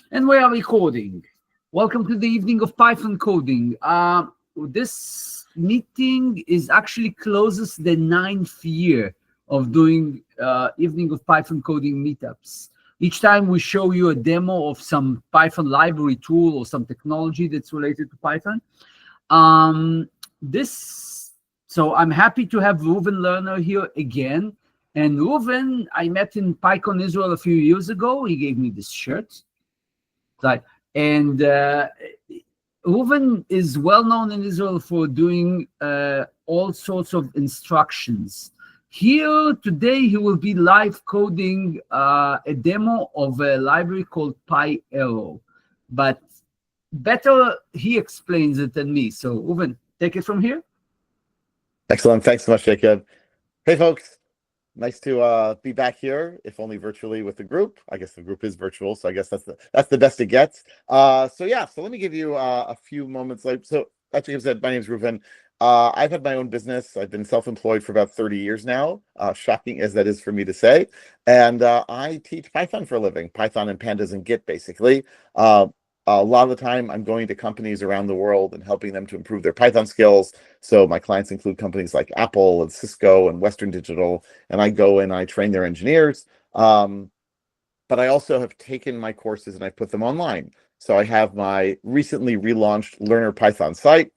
And we are recording. Welcome to the evening of Python coding. This meeting is actually closes the ninth year of doing evening of Python coding meetups. Each time we show you a demo of some Python library tool or some technology that's related to Python. Um, this so I'm happy to have Reuven Lerner here again. And Reuven, I met in PyCon Israel a few years ago. He gave me this shirt. Like, and Reuven is well known in Israel for doing all sorts of instructions. Here today, he will be live coding a demo of a library called PyArrow, but better he explains it than me. So, Reuven, take it from here. Excellent. Thanks so much, Jacob. Hey, folks. Nice to be back here, if only virtually with the group. I guess the group is virtual, so I guess that's the best it gets. So let me give you a few moments. So, as Jacob said, my name is Reuven. I've had my own business. I've been self-employed for about 30 years now, shocking as that is for me to say. And I teach Python for a living, Python and Pandas and Git, basically. A lot of the time, I'm going to companies around the world and helping them to improve their Python skills. So my clients include companies like Apple and Cisco and Western Digital, and I go and I train their engineers. But I also have taken my courses and I put them online. So I have my recently relaunched Learner Python site,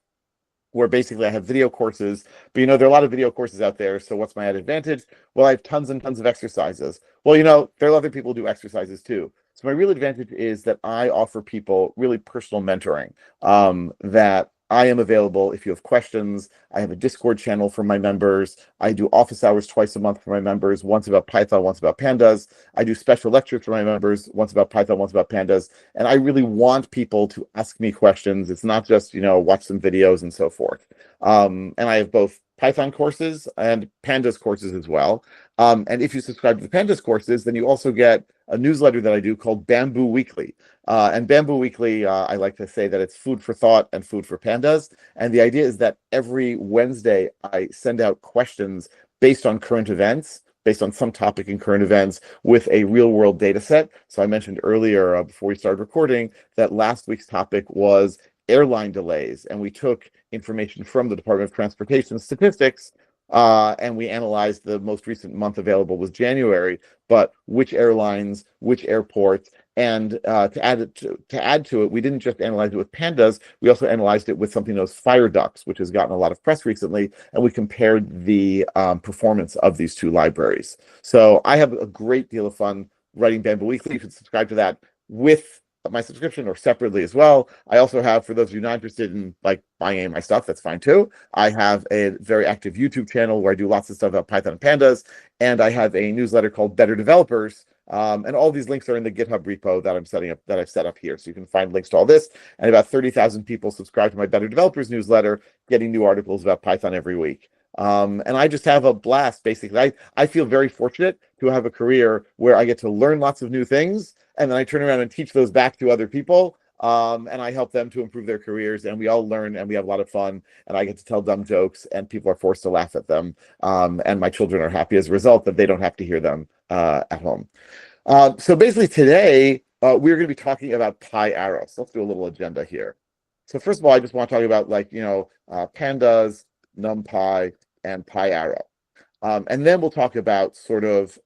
where basically I have video courses, but there are a lot of video courses out there. So what's my added advantage? Well, I have tons and tons of exercises. Well, there are other people who do exercises too. So my real advantage is that I offer people really personal mentoring, that I am available if you have questions. I have a Discord channel for my members. I do office hours twice a month for my members, once about Python, once about Pandas. I do special lectures for my members, once about Python, once about Pandas. And I really want people to ask me questions. It's not just, watch some videos and so forth. And I have both Python courses and Pandas courses as well. And if you subscribe to the Pandas courses, then you also get a newsletter that I do called Bamboo Weekly. And Bamboo Weekly, I like to say that it's food for thought and food for pandas. And the idea is that every Wednesday, I send out questions based on current events, based on some topic in current events with a real world data set. So I mentioned earlier, before we started recording, that last week's topic was airline delays. And we took information from the Department of Transportation statistics, and we analyzed the most recent month available was January, but which airlines, which airports, and to add to it, we didn't just analyze it with pandas, we also analyzed it with something known as fire ducks, which has gotten a lot of press recently, and we compared the performance of these two libraries. So I have a great deal of fun writing Bamboo Weekly. You can subscribe to that with my subscription or separately as well. I also have, for those of you not interested in buying any of my stuff, that's fine too. I have a very active YouTube channel where I do lots of stuff about Python and Pandas, and I have a newsletter called Better Developers. And all these links are in the GitHub repo that I've set up here. So you can find links to all this. And about 30,000 people subscribe to my Better Developers newsletter, getting new articles about Python every week. And I just have a blast, basically. I feel very fortunate to have a career where I get to learn lots of new things, and then I turn around and teach those back to other people, and I help them to improve their careers, and we all learn, and we have a lot of fun, and I get to tell dumb jokes, and people are forced to laugh at them, and my children are happy as a result that they don't have to hear them at home. So basically today, we're going to be talking about PyArrow. So let's do a little agenda here. So first of all, I just want to talk about pandas, NumPy, and PyArrow. And then we'll talk about sort of,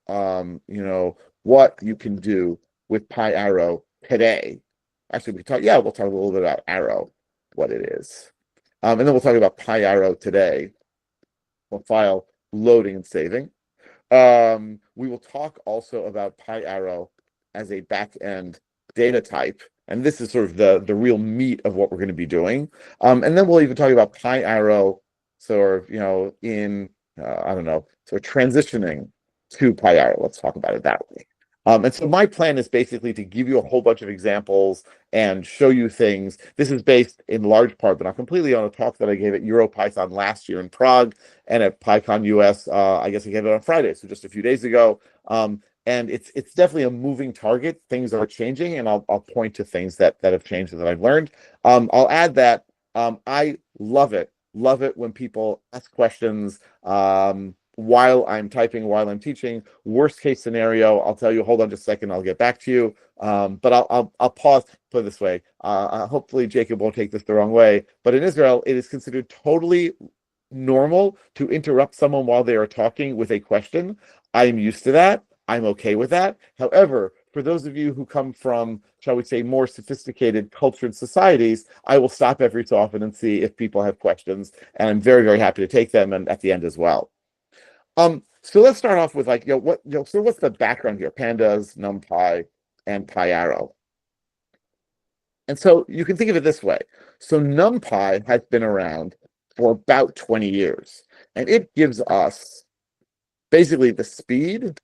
what you can do with PyArrow today. Actually, we'll talk a little bit about Arrow, what it is. And then we'll talk about PyArrow today. Well, file loading and saving. We will talk also about PyArrow as a back-end data type. And this is sort of the real meat of what we're going to be doing. And then we'll even talk about PyArrow sort of, in, sort of transitioning to PyArrow. Let's talk about it that way. And so my plan is basically to give you a whole bunch of examples and show you things. This is based in large part, but not completely, on a talk that I gave at EuroPython last year in Prague and at PyCon US. I guess I gave it on Friday, so just a few days ago. And it's definitely a moving target. Things are changing, and I'll point to things that have changed and that I've learned. I'll add that I love it when people ask questions. while I'm typing, while I'm teaching. Worst case scenario, I'll tell you, hold on just a second, I'll get back to you. But I'll pause, put it this way. Hopefully Jacob won't take this the wrong way, but in Israel, it is considered totally normal to interrupt someone while they are talking with a question. I'm used to that. I'm okay with that. However, for those of you who come from, shall we say, more sophisticated cultured societies, I will stop every so often and see if people have questions, and I'm very, very happy to take them, and at the end as well. So let's start off with like, so what's the background here? Pandas, NumPy, and PyArrow. And so you can think of it this way. So NumPy has been around for about 20 years, and it gives us basically the speed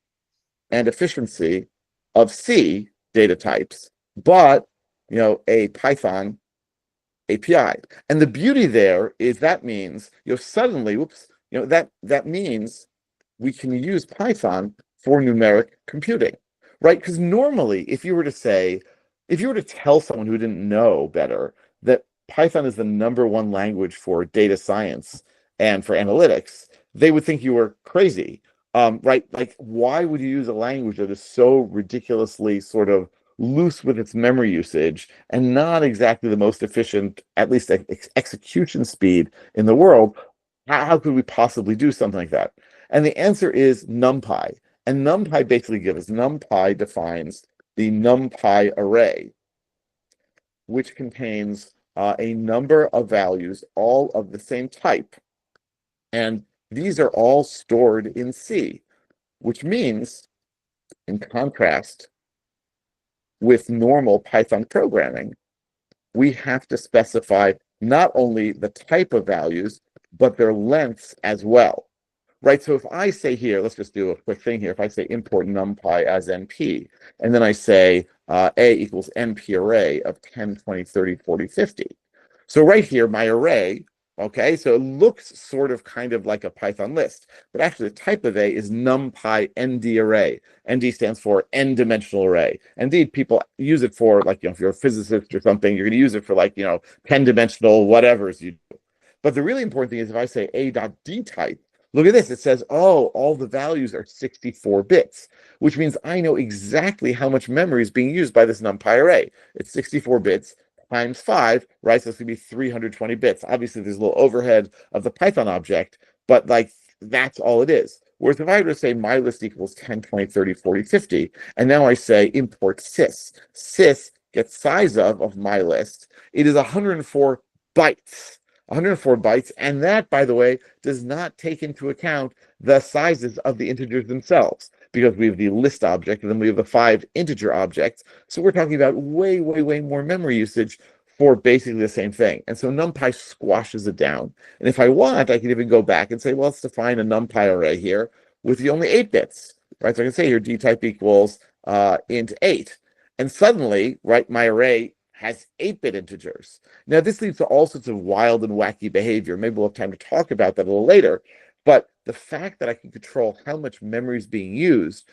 and efficiency of C data types, but a Python API. And the beauty there is that means suddenly, that means we can use Python for numeric computing, right? Because normally, if you were to tell someone who didn't know better that Python is the #1 language for data science and for analytics, they would think you were crazy, right? Like, why would you use a language that is so ridiculously sort of loose with its memory usage and not exactly the most efficient, at least execution speed in the world? How could we possibly do something like that? And the answer is NumPy. And NumPy basically NumPy defines the NumPy array, which contains a number of values, all of the same type. And these are all stored in C, which means, in contrast with normal Python programming, we have to specify not only the type of values, but their lengths as well. Right, so if I say here, let's just do a quick thing here. If I say import NumPy as NP, and then I say A equals NP array of 10, 20, 30, 40, 50. So right here, my array, okay, so it looks sort of kind of like a Python list, but actually the type of A is NumPy ND array. ND stands for n-dimensional array. Indeed, people use it for, like, if you're a physicist or something, you're going to use it for, like, 10-dimensional whatevers you do. But the really important thing is if I say A.D type, look at this. It says, oh, all the values are 64 bits, which means I know exactly how much memory is being used by this NumPy array. It's 64 bits times 5, right? So it's going to be 320 bits. Obviously, there's a little overhead of the Python object, but like that's all it is. Whereas if I were to say my list equals 10, 20, 30, 40, 50, and now I say import sys, sys gets size of my list. It is 104 bytes. 104 bytes, and that, by the way, does not take into account the sizes of the integers themselves, because we have the list object, and then we have the 5 integer objects, so we're talking about way, way, way more memory usage for basically the same thing. And so NumPy squashes it down, and if I want, I can even go back and say, well, let's define a NumPy array here with the only 8 bits, right? So I can say here dtype equals int 8, and suddenly, right, my array has 8-bit integers. Now, this leads to all sorts of wild and wacky behavior. Maybe we'll have time to talk about that a little later. But the fact that I can control how much memory is being used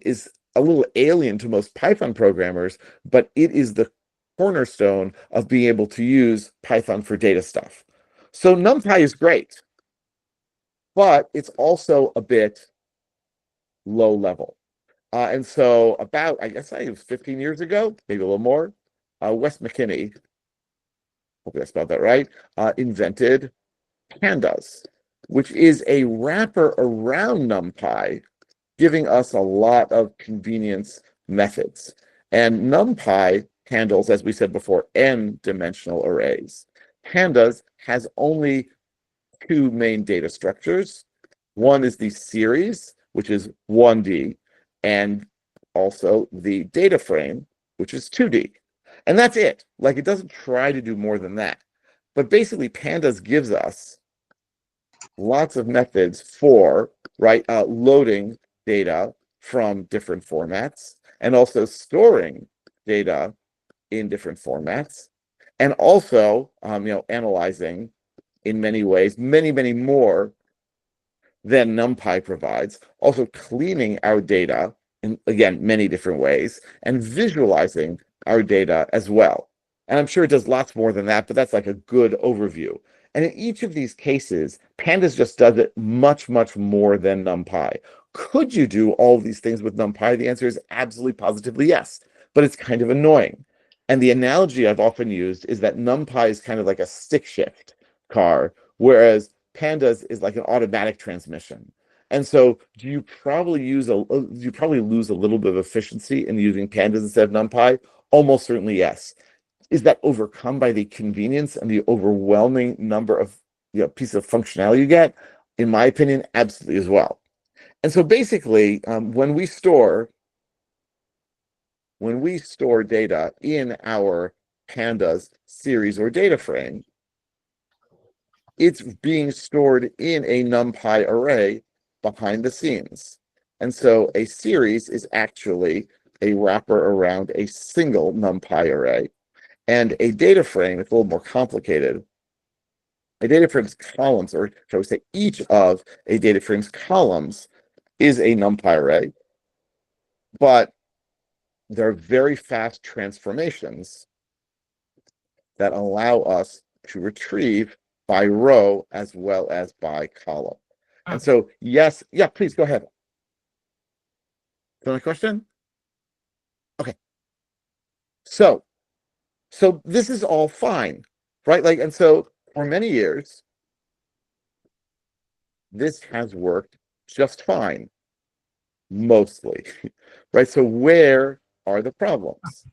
is a little alien to most Python programmers, but it is the cornerstone of being able to use Python for data stuff. So NumPy is great, but it's also a bit low level. And so about, I guess it was 15 years ago, maybe a little more, Wes McKinney, hopefully I spelled that right, invented Pandas, which is a wrapper around NumPy, giving us a lot of convenience methods. And NumPy handles, as we said before, n-dimensional arrays. Pandas has only 2 main data structures. One is the series, which is 1D, and also the data frame, which is 2D. And that's it. Like, it doesn't try to do more than that. But basically, Pandas gives us lots of methods for, right, loading data from different formats, and also storing data in different formats, and also, analyzing in many ways, many, many more than NumPy provides, also cleaning our data in, again, many different ways, and visualizing our data as well. And I'm sure it does lots more than that, but that's like a good overview. And in each of these cases, pandas just does it much, much more than NumPy. Could you do all of these things with NumPy? The answer is absolutely positively yes, but it's kind of annoying. And the analogy I've often used is that NumPy is kind of like a stick shift car, whereas pandas is like an automatic transmission. And so do you probably lose a little bit of efficiency in using pandas instead of NumPy? Almost certainly yes. Is that overcome by the convenience and the overwhelming number of pieces of functionality you get? In my opinion, absolutely as well. And so basically, when we store data in our pandas series or data frame, it's being stored in a NumPy array behind the scenes. And so a series is actually a wrapper around a single NumPy array. And a data frame, it's a little more complicated. A data frame's columns, or shall we say each of a data frame's columns, is a NumPy array. But there are very fast transformations that allow us to retrieve by row as well as by column. And so, yes, yeah, please go ahead. My question? Okay. So this is all fine, right? Like, and so for many years, this has worked just fine, mostly, right? So where are the problems?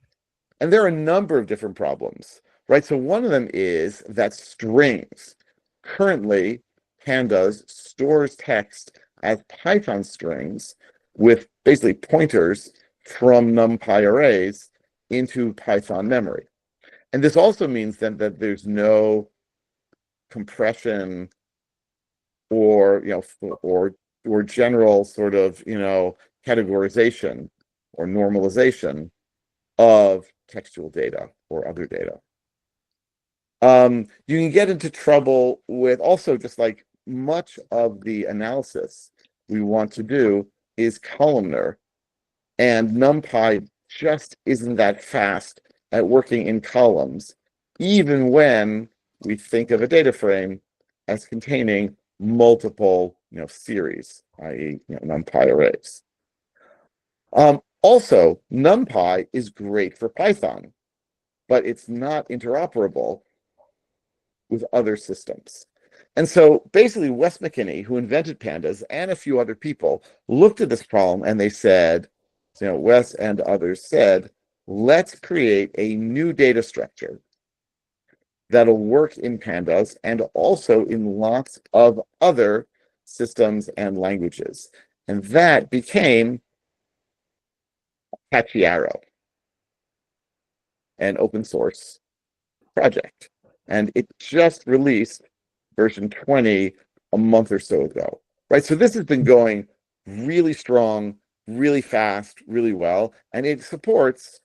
And there are a number of different problems, right? So one of them is that strings. Currently, Pandas stores text as Python strings with basically pointers from NumPy arrays into Python memory. And this also means then that there's no compression or or general sort of categorization or normalization of textual data or other data. You can get into trouble with also just like much of the analysis we want to do is columnar, and NumPy just isn't that fast at working in columns, even when we think of a data frame as containing multiple series, i.e. NumPy arrays. Also, NumPy is great for Python, but it's not interoperable with other systems. And so basically, Wes McKinney, who invented pandas, and a few other people looked at this problem and they said, Wes and others said, let's create a new data structure that'll work in pandas and also in lots of other systems and languages. And that became PyArrow, an open source project. And it just released version 20 a month or so ago, right? So this has been going really strong, really fast, really well, and it supports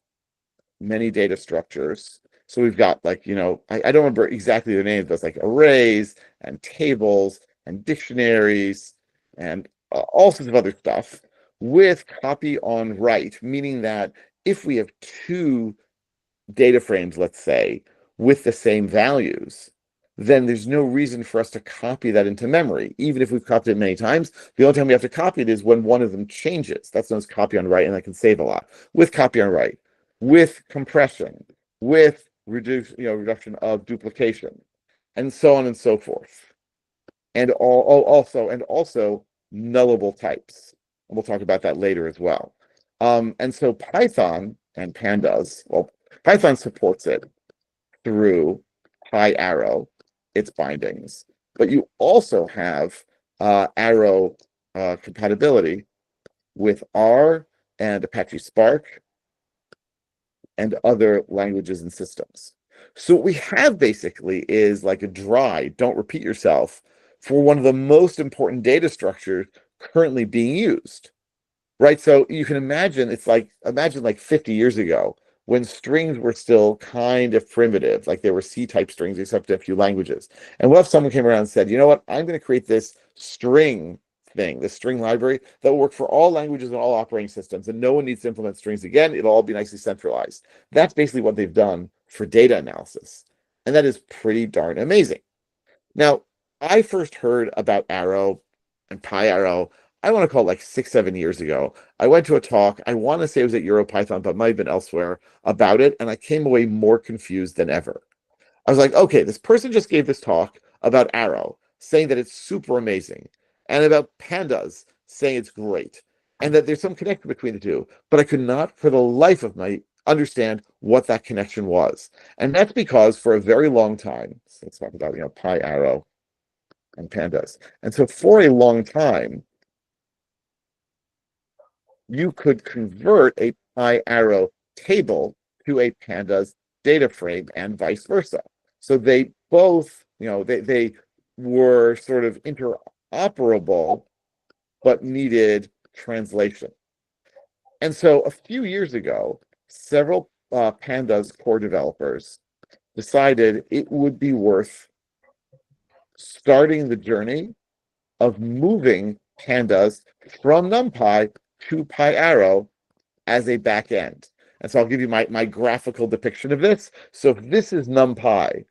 many data structures. So we've got I don't remember exactly the names, but it's like arrays and tables and dictionaries and all sorts of other stuff with copy on write, meaning that if we have two data frames, let's say, with the same values, then there's no reason for us to copy that into memory, even if we've copied it many times. The only time we have to copy it is when one of them changes. That's known as copy on write, and that can save a lot. With copy on write, with compression, with reduction of duplication, and so on and so forth. And also nullable types. And we'll talk about that later as well. And so Python and Pandas, well, Python supports it through PyArrow, its bindings, but you also have Arrow compatibility with R and Apache Spark and other languages and systems. So what we have basically is like a dry, don't repeat yourself, for one of the most important data structures currently being used. Right. So you can imagine imagine 50 years ago when strings were still kind of primitive, like there were C-type strings, except in a few languages. And what if someone came around and said, you know what, I'm going to create this string thing, this string library that will work for all languages and all operating systems, and no one needs to implement strings again. It'll all be nicely centralized. That's basically what they've done for data analysis. And that is pretty darn amazing. Now, I first heard about Arrow and PyArrow, I want to call it like 6, 7 years ago. I went to a talk, I want to say it was at EuroPython, but might have been elsewhere about it, and I came away more confused than ever. I was like, okay, this person just gave this talk about Arrow, saying that it's super amazing, and about pandas, saying it's great, and that there's some connection between the two. But I could not, for the life of me, understand what that connection was. And that's because for a very long time, so let's talk about PyArrow and pandas. And so for a long time, you could convert a PyArrow table to a pandas data frame and vice versa. So they both, they were sort of interoperable, but needed translation. And so a few years ago, several pandas core developers decided it would be worth starting the journey of moving pandas from NumPy to PyArrow as a back end. And so I'll give you my graphical depiction of this. So if this is NumPy,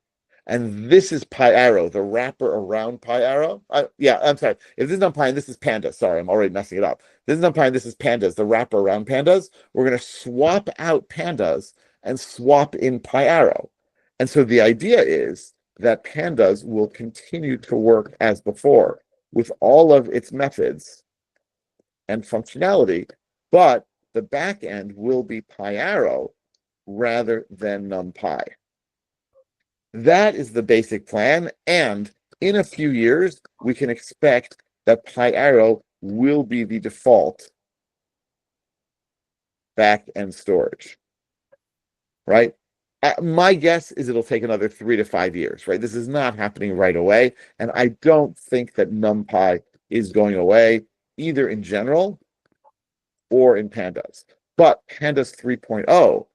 and this is PyArrow, the wrapper around PyArrow. Yeah, I'm sorry. If this is NumPy and this is Pandas, sorry, I'm already messing it up. This is NumPy and this is Pandas, the wrapper around Pandas. We're going to swap out Pandas and swap in PyArrow. And so the idea is that Pandas will continue to work as before with all of its methods and functionality, but the back end will be PyArrow rather than NumPy. That is the basic plan, and in a few years, we can expect that PyArrow will be the default back-end storage, right? My guess is it'll take another 3 to 5 years, right? This is not happening right away, and I don't think that NumPy is going away, either in general or in Pandas. But Pandas 3.0,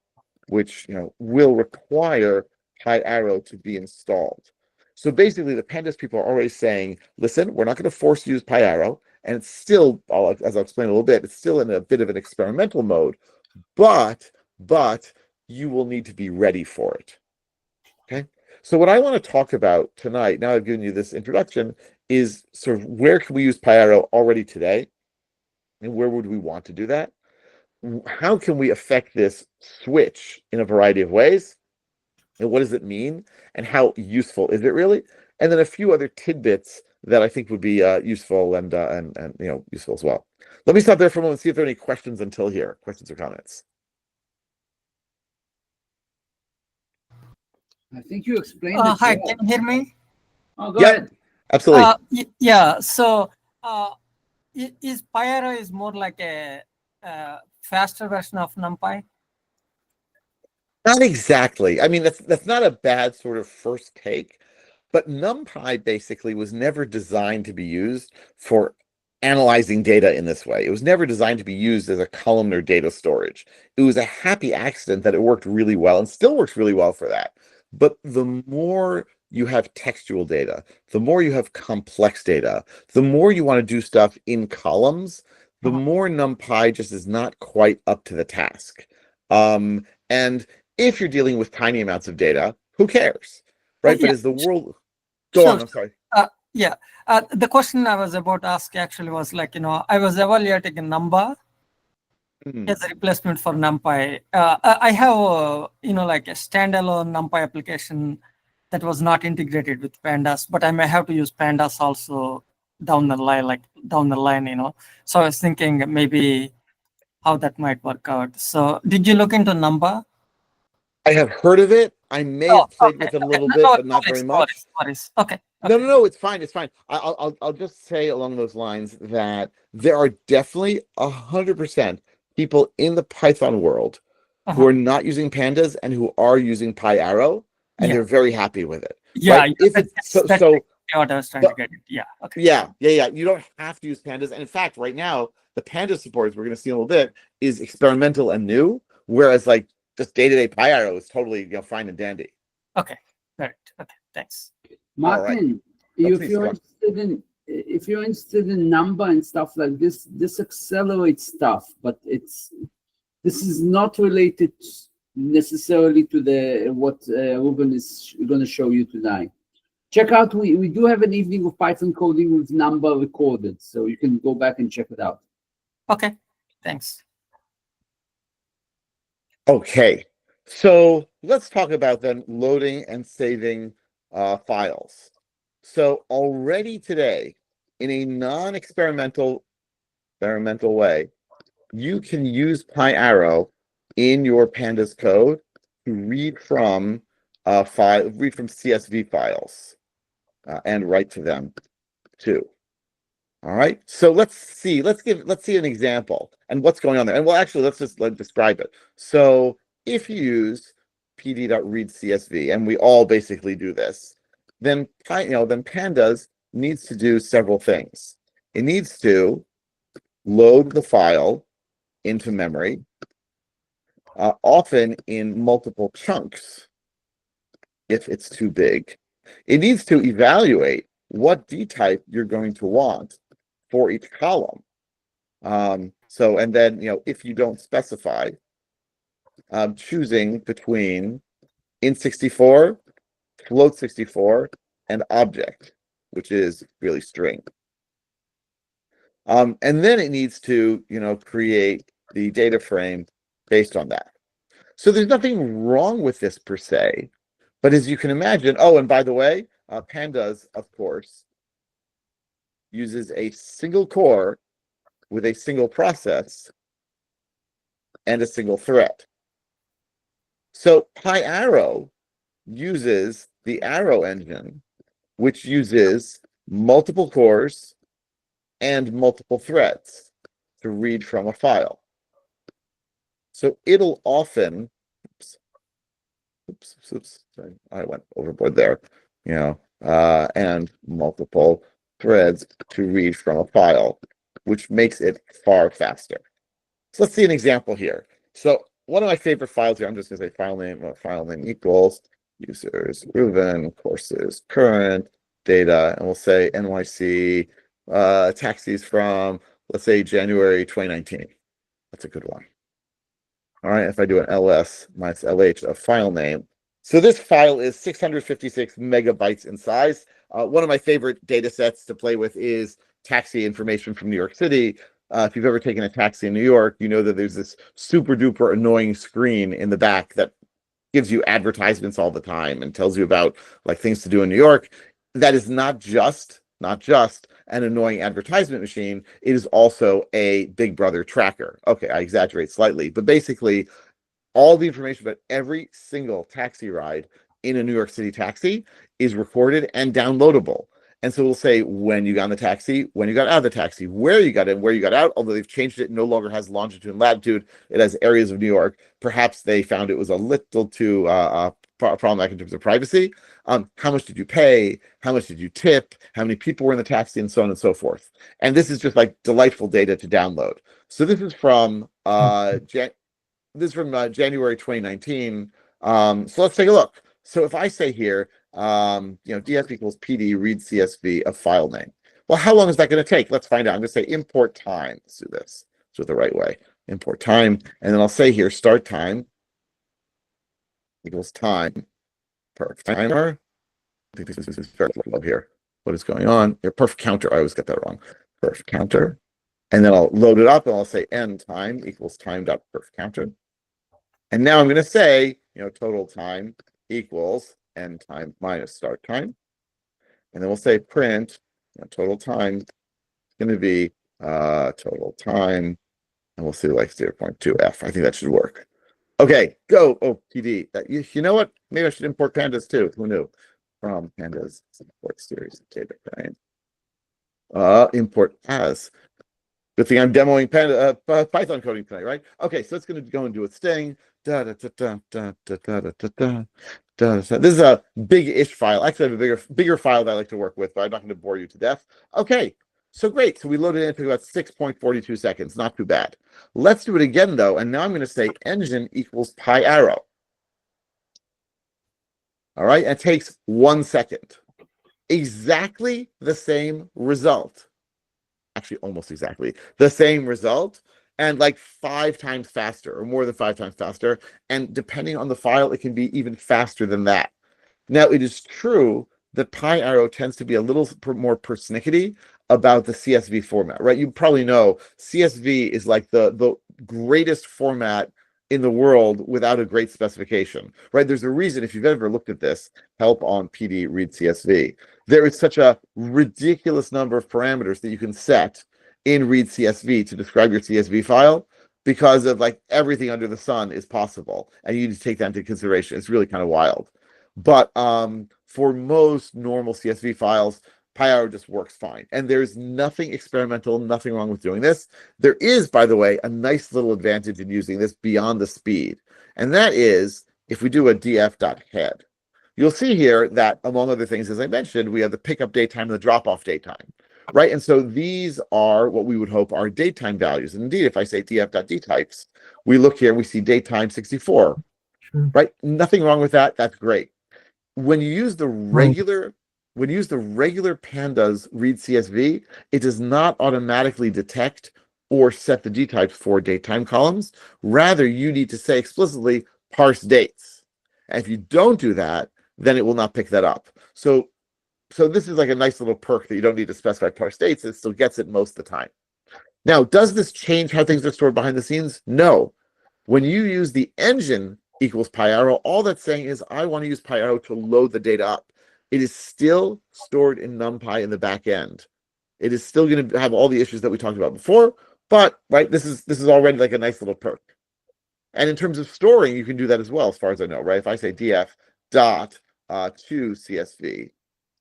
which will require PyArrow to be installed. So basically, the Pandas people are already saying, listen, we're not going to force you to use PyArrow, and it's still, as I'll explain a little bit, it's still in a bit of an experimental mode, but you will need to be ready for it. Okay? So what I want to talk about tonight, now I've given you this introduction, is sort of where can we use PyArrow already today, and where would we want to do that? How can we affect this switch in a variety of ways? And what does it mean? And how useful is it really? And then a few other tidbits that I think would be useful and useful as well. Let me stop there for a moment and see if there are any questions until here. Questions or comments? I think you explained it. Hi, well. can you hear me? Oh, go ahead. Absolutely. Yeah. So, is PyArrow is more like a faster version of NumPy? Not exactly. I mean, that's not a bad sort of first take, but NumPy basically was never designed to be used for analyzing data in this way. It was never designed to be used as a columnar data storage. It was a happy accident that it worked really well and still works really well for that. But the more you have textual data, the more you have complex data, the more you want to do stuff in columns, the more NumPy just is not quite up to the task. And if you're dealing with tiny amounts of data, who cares, right? Yeah. But as the world... Go on, I'm sorry. Yeah. The question I was about to ask actually was like, I was evaluating a number as a replacement for NumPy. I have, like a standalone NumPy application that was not integrated with Pandas, but I may have to use Pandas also down the line, So I was thinking maybe how that might work out. So did you look into Number? I have heard of it. I may have played with it a little bit, but not very much. Okay. No, it's fine. It's fine. I'll just say along those lines that there are definitely 100% people in the Python world who are not using Pandas and who are using PyArrow, and they're very happy with it. Yeah. Right? If it's what I was trying to get it. Yeah. Okay. Yeah. You don't have to use Pandas. And in fact, right now, the Pandas support, as we're going to see in a little bit, is experimental and new, whereas like just day-to-day PyArrow is totally fine and dandy. Okay. Right. Okay. Thanks. Martin, if you're interested in number and stuff like this, this accelerates stuff, but this is not related necessarily to what Reuven is going to show you tonight. check out, we do have an evening of Python coding with number recorded, so you can go back and check it out. Okay, thanks. Okay, so let's talk about then loading and saving files. So already today, in a non-experimental way, you can use PyArrow in your pandas code to read from CSV files and write to them too. All right, so let's see an example and what's going on there. And well, actually, let's just describe it. So if you use pd.readcsv, and we all basically do this, then pandas needs to do several things. It needs to load the file into memory, often in multiple chunks if it's too big. It needs to evaluate what D type you're going to want for each column. And then, if you don't specify, choosing between int64, float64, and object, which is really string. And then it needs to, create the data frame based on that. So there's nothing wrong with this per se, but as you can imagine, oh, and by the way, pandas, of course, uses a single core with a single process and a single thread. So PyArrow uses the Arrow engine, which uses multiple cores and multiple threads to read from a file. So it'll often, sorry, I went overboard there, and multiple threads to read from a file, which makes it far faster. So let's see an example here. So one of my favorite files here, I'm just going to say file name equals users Reuven, courses current, data, and we'll say NYC taxis from, let's say, January 2019. That's a good one. All right, if I do an ls minus lh of file name. So this file is 656 megabytes in size. One of my favorite data sets to play with is taxi information from New York City. If you've ever taken a taxi in New York, you know that there's this super duper annoying screen in the back that gives you advertisements all the time and tells you about like things to do in New York. That is not just an annoying advertisement machine. It is also a Big Brother tracker. Okay, I exaggerate slightly, but basically all the information about every single taxi ride in a New York City taxi is recorded and downloadable. And so we'll say when you got in the taxi, when you got out of the taxi, where you got in, where you got out, although they've changed it, no longer has longitude and latitude. It has areas of New York. Perhaps they found it was a little too problematic in terms of privacy. How much did you pay? How much did you tip? How many people were in the taxi, and so on and so forth. And this is just like delightful data to download. So this is from January 2019. So let's take a look. So if I say here, df equals pd read CSV of file name. Well, how long is that going to take? Let's find out. I'm going to say import time. Let's do this. Let's do it the right way. Import time. And then I'll say here start time equals time per timer. I think this is very low here. What is going on? Here, perf counter. I always get that wrong. Perf counter. And then I'll load it up and I'll say end time equals time.perf counter. And now I'm going to say, total time equals end time minus start time. And then we'll say print, total time is going to be total time. And we'll see like 0.2f. I think that should work. Okay, go. Oh, PD. You know what? Maybe I should import pandas too. Who knew? From pandas import series of data frame. Import as. Good thing I'm demoing Python coding tonight, right? Okay, so it's going to go and do its thing. This is a big-ish file. Actually, I have a bigger file that I like to work with, but I'm not going to bore you to death. Okay, so great. So we loaded it into about 6.42 seconds. Not too bad. Let's do it again, though. And now I'm going to say engine equals PyArrow. All right, and it takes 1 second. Exactly the same result. Actually, almost exactly the same result, and like 5 times faster or more than 5 times faster. And depending on the file, it can be even faster than that. Now, it is true that PyArrow tends to be a little more persnickety about the CSV format, right? You probably know CSV is like the greatest format in the world without a great specification, right? There's a reason, if you've ever looked at this, help on PD read CSV, there is such a ridiculous number of parameters that you can set in read CSV to describe your CSV file, because of like everything under the sun is possible, and you need to take that into consideration. It's really kind of wild. But for most normal CSV files, PyArrow just works fine. And there's nothing experimental, nothing wrong with doing this. There is, by the way, a nice little advantage in using this beyond the speed. And that is, if we do a df.head, you'll see here that, among other things, as I mentioned, we have the pickup date time and the drop-off date time, right? And so these are what we would hope are date time values. And indeed, if I say df.dtypes, we look here, we see date time 64, right? Nothing wrong with that. That's great. When you use the regular pandas read CSV, it does not automatically detect or set the dtypes for datetime columns. Rather, you need to say explicitly parse dates. And if you don't do that, then it will not pick that up. So this is like a nice little perk that you don't need to specify parse dates. It still gets it most of the time. Now, does this change how things are stored behind the scenes? No. When you use the engine equals PyArrow, all that's saying is I want to use PyArrow to load the data up. It is still stored in NumPy in the back end. It is still going to have all the issues that we talked about before, but right, this is already like a nice little perk. And in terms of storing, you can do that as well, as far as I know, right? If I say df dot to CSV,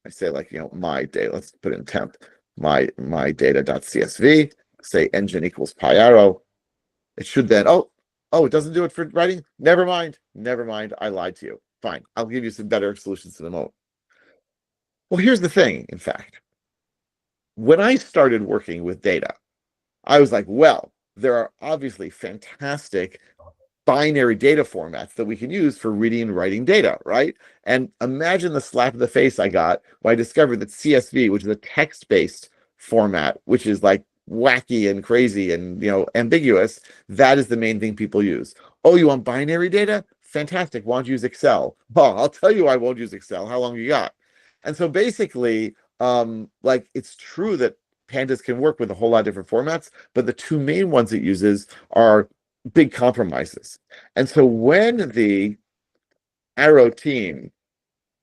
I say like, my data, let's put in temp, my data dot CSV, say engine equals PyArrow. It should then, it doesn't do it for writing? Never mind, I lied to you. Fine, I'll give you some better solutions in a moment. Well, here's the thing, in fact. When I started working with data, I was like, well, there are obviously fantastic binary data formats that we can use for reading and writing data, right? And imagine the slap in the face I got when I discovered that CSV, which is a text-based format, which is like wacky and crazy and ambiguous, that is the main thing people use. Oh, you want binary data? Fantastic. Why don't you use Excel? Oh, I'll tell you I won't use Excel. How long you got? And so basically, it's true that pandas can work with a whole lot of different formats, but the two main ones it uses are big compromises. And so when the Arrow team,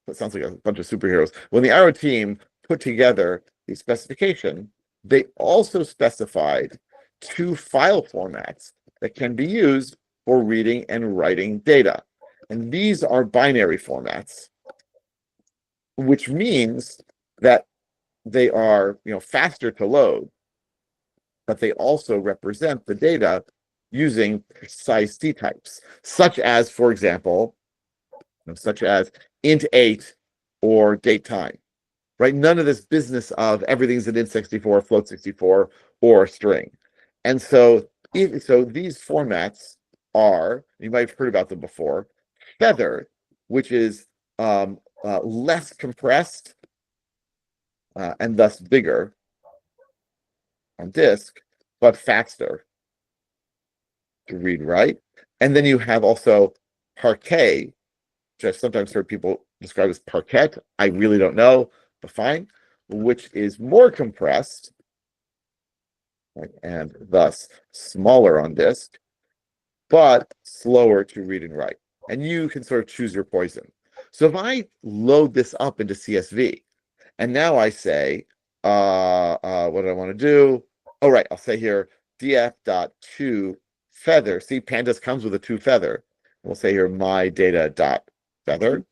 that sounds like a bunch of superheroes, when the Arrow team put together the specification, they also specified two file formats that can be used for reading and writing data. And these are binary formats, which means that they are faster to load, but they also represent the data using precise dtypes, such as, for example, int8 or date time, right? None of this business of everything's an int64, float64, or a string. And so these formats are, you might have heard about them before, Feather, which is less compressed and thus bigger on disk, but faster to read, write. And then you have also Parquet, which I've sometimes heard people describe as Parquet. I really don't know, but fine, which is more compressed, right, and thus smaller on disk, but slower to read and write. And you can sort of choose your poison. So if I load this up into CSV, and now I say, what do I want to do? Oh, right, I'll say here, df.to feather. See, pandas comes with a to feather. We'll say here, my data dot feather.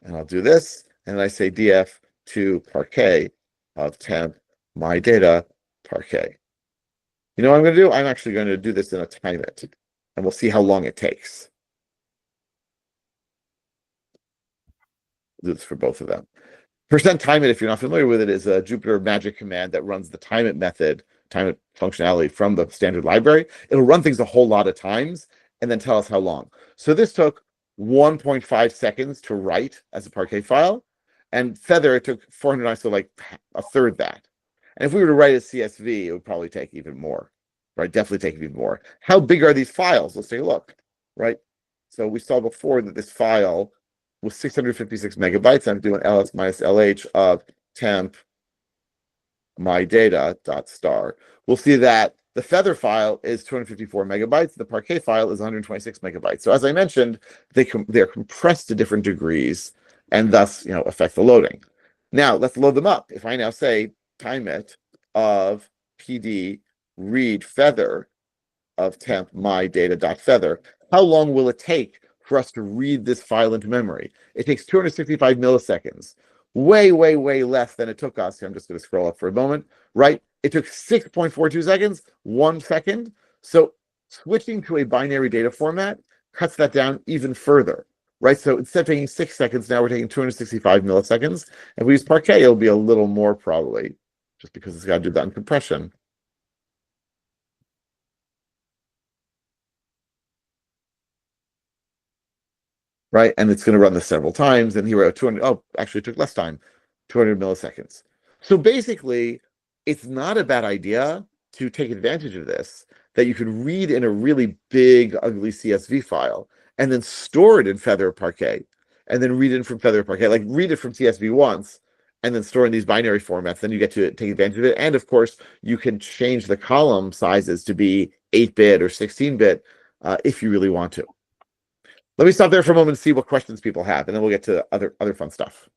And I'll do this. And I say df to parquet of temp, my data parquet. You know what I'm going to do? I'm actually going to do this in a time it, and we'll see how long it takes. Do this for both of them. %time it, if you're not familiar with it, is a Jupyter magic command that runs the time it method, time it functionality from the standard library. It'll run things a whole lot of times and then tell us how long. So this took 1.5 seconds to write as a Parquet file, and Feather, it took 409, so like a third that. And if we were to write a CSV, it would probably take even more, right? Definitely take even more. How big are these files? Let's take a look, right? So we saw before that this file with 656 megabytes. I'm doing ls minus lh of temp my data dot star. We'll see that the feather file is 254 megabytes. The Parquet file is 126 megabytes. So as I mentioned, they're compressed to different degrees and thus, affect the loading. Now let's load them up. If I now say time it of pd read feather of temp my data dot feather, how long will it take for us to read this file into memory? It takes 265 milliseconds. Way, way, way less than it took us. Here, I'm just going to scroll up for a moment, right? It took 6.42 seconds, 1 second. So switching to a binary data format cuts that down even further, right? So instead of taking 6 seconds, now we're taking 265 milliseconds. If we use Parquet, it'll be a little more probably, just because it's got to do that in compression. Right, and it's going to run this several times, and here we're at 200. Oh, actually, it took less time, 200 milliseconds. So basically, it's not a bad idea to take advantage of this, that you could read in a really big, ugly CSV file, and then store it in Feather or Parquet, and then read it from Feather or Parquet, like read it from CSV once, and then store in these binary formats. Then you get to take advantage of it. And of course, you can change the column sizes to be 8-bit or 16-bit if you really want to. Let me stop there for a moment and see what questions people have, and then we'll get to other fun stuff.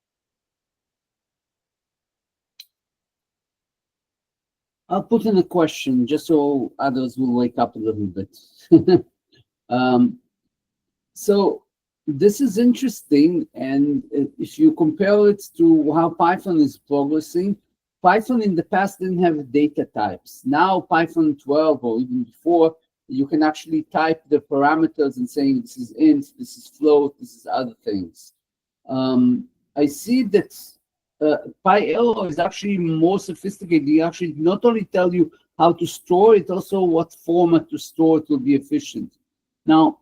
I'll put in a question just so others will wake up a little bit. So this is interesting, and if you compare it to how Python is progressing, Python in the past didn't have data types. Now Python 12 or even before, you can actually type the parameters and saying this is int, this is float, this is other things. I see that PyArrow is actually more sophisticated. You actually not only tell you how to store it, also what format to store it will be efficient. Now,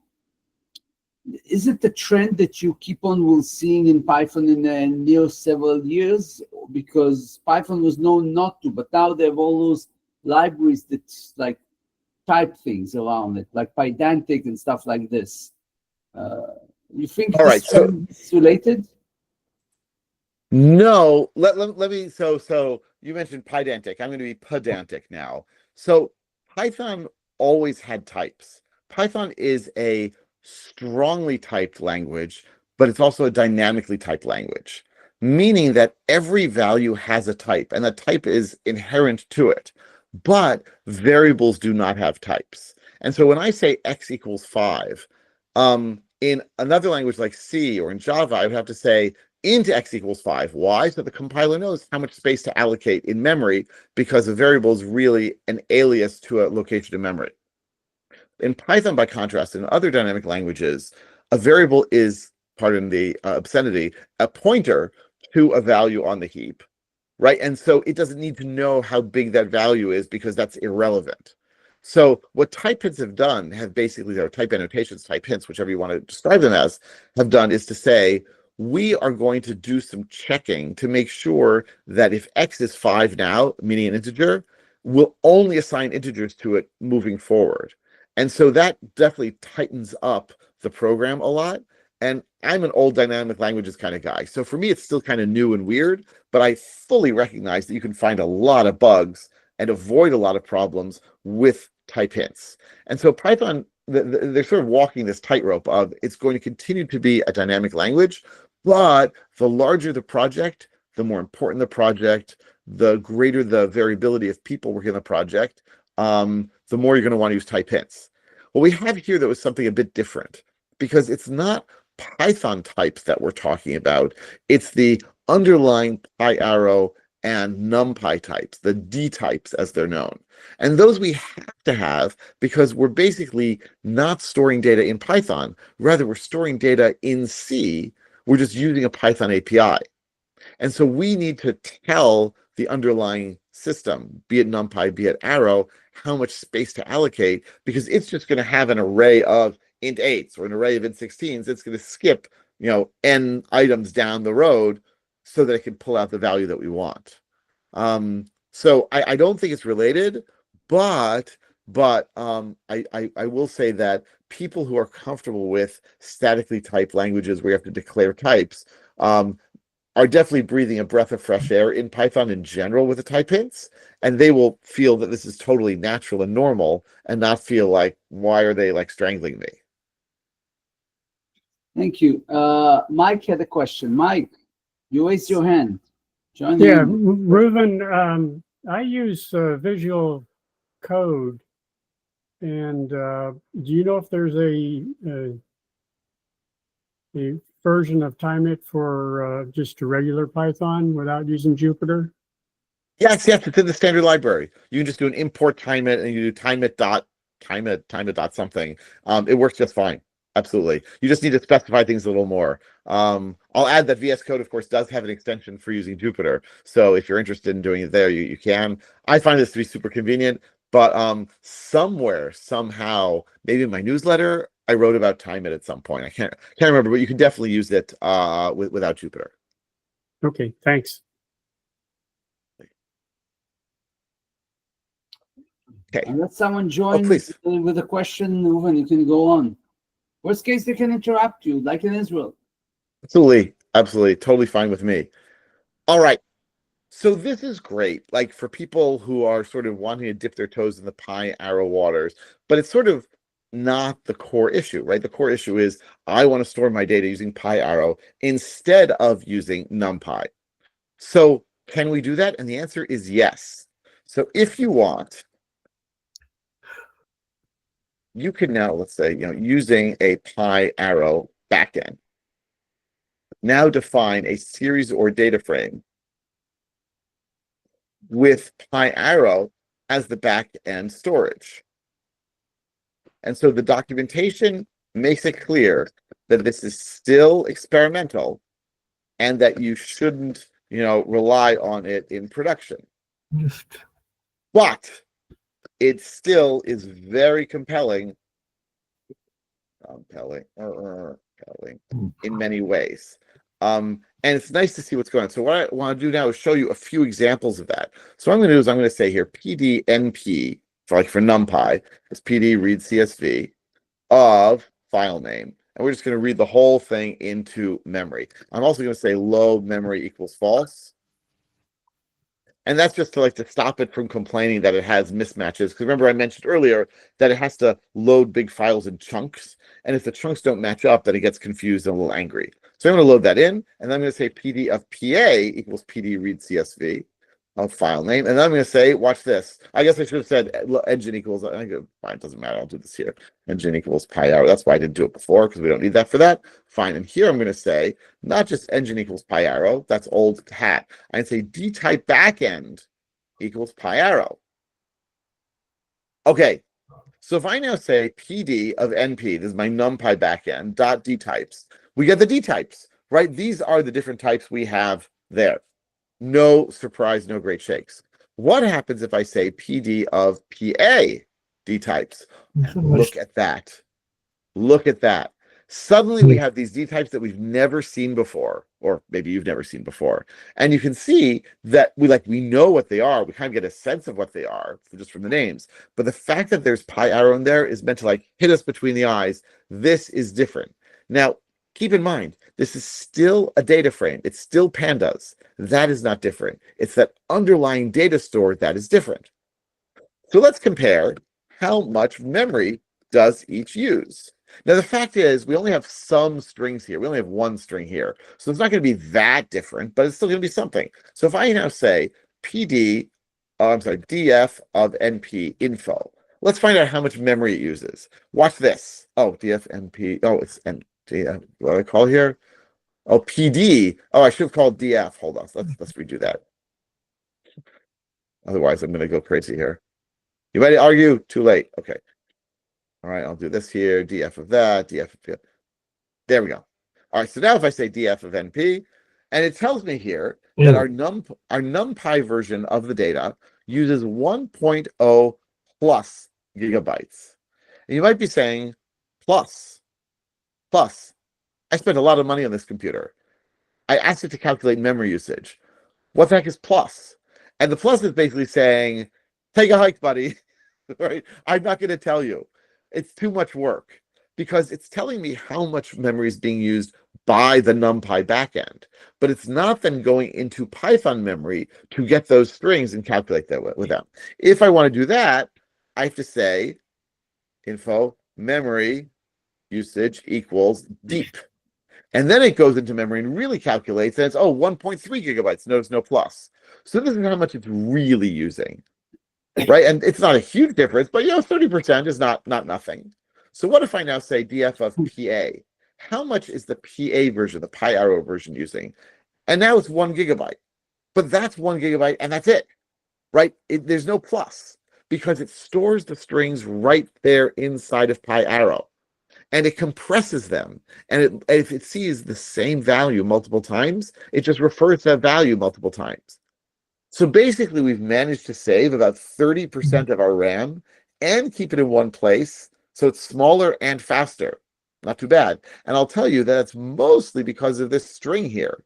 is it the trend that you keep on seeing in Python in the near several years? Because Python was known not to, but now they have all those libraries that like type things around it, like Pydantic and stuff like this. You think All right, so it's related? No, let me, so you mentioned Pydantic. I'm going to be pedantic now. So Python always had types. Python is a strongly typed language, but it's also a dynamically typed language, meaning that every value has a type, and the type is inherent to it. But variables do not have types. And so when I say x equals 5, in another language like C or in Java, I would have to say int x equals 5. Why? So the compiler knows how much space to allocate in memory, because a variable is really an alias to a location in memory. In Python, by contrast, in other dynamic languages, a variable is, pardon the obscenity, a pointer to a value on the heap, right? And so it doesn't need to know how big that value is because that's irrelevant. So what type hints have done, have basically, or type annotations, type hints, whichever you want to describe them as, have done is to say, we are going to do some checking to make sure that if x is 5 now, meaning an integer, we'll only assign integers to it moving forward. And so that definitely tightens up the program a lot. And I'm an old dynamic languages kind of guy. So for me, it's still kind of new and weird, but I fully recognize that you can find a lot of bugs and avoid a lot of problems with type hints. And so Python, they're sort of walking this tightrope of it's going to continue to be a dynamic language, but the larger the project, the more important the project, the greater the variability of people working on the project, the more you're going to want to use type hints. What we have here, though, is something a bit different, because it's not Python types that we're talking about. It's the underlying PyArrow and NumPy types, the D types as they're known. And those we have to have because we're basically not storing data in Python. Rather, we're storing data in C. We're just using a Python API. And so we need to tell the underlying system, be it NumPy, be it Arrow, how much space to allocate, because it's just going to have an array of int 8s or an array of int 16s. It's going to skip, n items down the road so that it can pull out the value that we want. So I don't think it's related, but I will say that people who are comfortable with statically typed languages where you have to declare types are definitely breathing a breath of fresh air in Python in general with the type hints, and they will feel that this is totally natural and normal and not feel like, why are they like strangling me? Thank you. Mike had a question. Mike, you raised your hand. Join Yeah, in. Reuven, I use Visual Code, and do you know if there's a version of TimeIt for just a regular Python without using Jupyter? Yes, it's in the standard library. You can just do an import timeIt and you do timeIt dot something. It works just fine. Absolutely. You just need to specify things a little more. I'll add that VS Code, of course, does have an extension for using Jupyter. So if you're interested in doing it there, you can. I find this to be super convenient, but somewhere, somehow, maybe in my newsletter, I wrote about timeIt at some point. I can't remember, but you can definitely use it without Jupyter. Okay, thanks. Okay. Let someone join please. with a question, Reuven, you can go on. Worst case, they can interrupt you, like in Israel. Absolutely. Totally fine with me. All right. So this is great, like for people who are sort of wanting to dip their toes in the PyArrow waters, but it's sort of not the core issue, right? The core issue is I want to store my data using PyArrow instead of using NumPy. So can we do that? And the answer is yes. So if you want, you can now, let's say, using a PyArrow backend, now define a series or data frame with PyArrow as the back-end storage. And so the documentation makes it clear that this is still experimental and that you shouldn't, rely on it in production. But it still is very compelling in many ways. And it's nice to see what's going on. So what I want to do now is show you a few examples of that. So what I'm going to do is I'm going to say here pdnp for NumPy is pd read CSV of file name. And we're just going to read the whole thing into memory. I'm also going to say load memory equals false. And that's just to stop it from complaining that it has mismatches. Because remember, I mentioned earlier that it has to load big files in chunks. And if the chunks don't match up, then it gets confused and a little angry. So I'm going to load that in. And then I'm going to say PD of PA equals PD read CSV of file name. And then I'm going to say, watch this. I guess I should have said engine equals, I think fine, it doesn't matter. I'll do this here. Engine equals PyArrow. That's why I didn't do it before, because we don't need that for that. Fine. And here I'm going to say, not just engine equals PyArrow. That's old hat. I can say dtype backend equals PyArrow. Okay. So if I now say PD of NP, this is my NumPy backend, dot dtypes, we get the dtypes, right? These are the different types we have there. No surprise, no great shakes. What happens if I say PD of PA dtypes? Look at that. Look at that. Suddenly we have these dtypes that we've never seen before, or maybe you've never seen before. And you can see that we know what they are. We kind of get a sense of what they are just from the names. But the fact that there's PyArrow in there is meant to hit us between the eyes. This is different. Now, keep in mind, this is still a data frame. It's still pandas. That is not different. It's that underlying data store that is different. So let's compare how much memory does each use. Now, the fact is, we only have some strings here. We only have one string here. So it's not going to be that different, but it's still going to be something. So if I now say df of np info, let's find out how much memory it uses. Watch this. Oh, df np. Oh, it's np. What do I call here? Oh, PD. Oh, I should have called DF. Hold on. Let's redo that. Otherwise, I'm going to go crazy here. You might argue, too late. Okay. All right, I'll do this here. DF of that, DF of that. There we go. All right, so now if I say DF of NP, and it tells me here that our NumPy version of the data uses 1.0 plus gigabytes. And you might be saying, plus. I spent a lot of money on this computer. I asked it to calculate memory usage. What the heck is plus? And the plus is basically saying, take a hike, buddy. Right? I'm not going to tell you. It's too much work. because it's telling me how much memory is being used by the NumPy backend, but it's not then going into Python memory to get those strings and calculate that with them. If I want to do that, I have to say info memory usage equals deep. And then it goes into memory and really calculates, and it's, 1.3 gigabytes. Notice no plus. So this is how much it's really using, right? And it's not a huge difference, but 30% is not nothing. So what if I now say df of PA? How much is the PA version, the PyArrow version, using? And now it's 1 gigabyte. But that's 1 gigabyte, and that's it, right? There's no plus, because it stores the strings right there inside of PyArrow. And it compresses them. And if it sees the same value multiple times, it just refers to that value multiple times. So basically, we've managed to save about 30% of our RAM and keep it in one place, so it's smaller and faster. Not too bad. And I'll tell you that it's mostly because of this string here.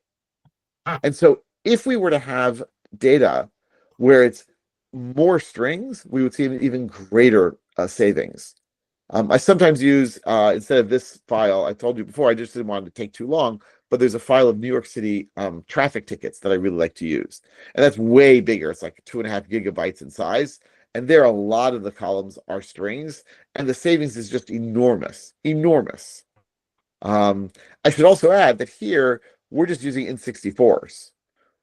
And so if we were to have data where it's more strings, we would see an even greater savings. I sometimes use, instead of this file, I told you before, I just didn't want it to take too long, but there's a file of New York City traffic tickets that I really like to use. And that's way bigger. It's like 2.5 gigabytes in size. And there, a lot of the columns are strings. And the savings is just enormous, enormous. I should also add that here, we're just using int64s,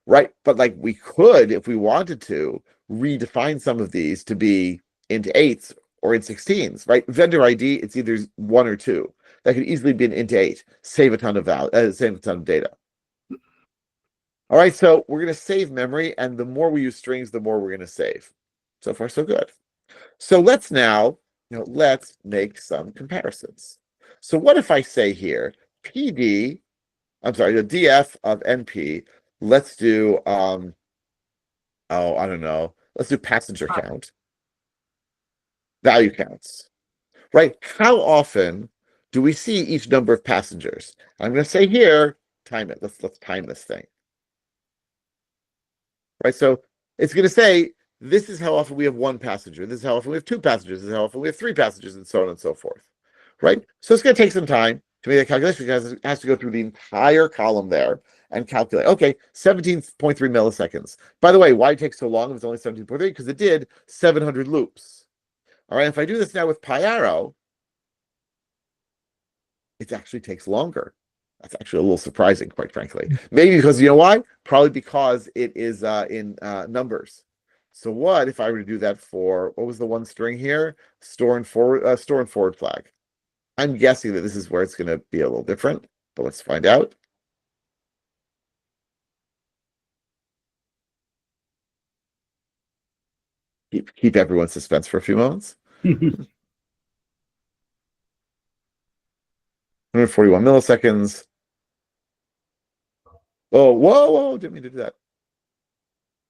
right? But like we could, if we wanted to, redefine some of these to be int8s or int16s, right? Vendor ID, it's either 1 or 2. That could easily be an int8, save a ton of value, save a ton of data. All right, so we're going to save memory, and the more we use strings, the more we're going to save. So far, so good. So let's now, let's make some comparisons. So what if I say here, the df of np, let's do, I don't know, let's do passenger count, value counts, right? How often do we see each number of passengers? I'm going to say here, time it. Let's time this thing, right? So it's going to say, this is how often we have 1 passenger. This is how often we have 2 passengers. This is how often we have 3 passengers, and so on and so forth, right? So it's going to take some time to make that calculation, because it has to go through the entire column there and calculate. Okay, 17.3 milliseconds. By the way, why it takes so long if it's only 17.3? Because it did 700 loops. All right, if I do this now with PyArrow, it actually takes longer. That's actually a little surprising, quite frankly. Maybe because, you know why? Probably because it is in numbers. So what if I were to do that for, what was the one string here? Store and forward flag. I'm guessing that this is where it's going to be a little different, but let's find out. Keep everyone's suspense for a few moments. 141 milliseconds. Oh, whoa, didn't mean to do that.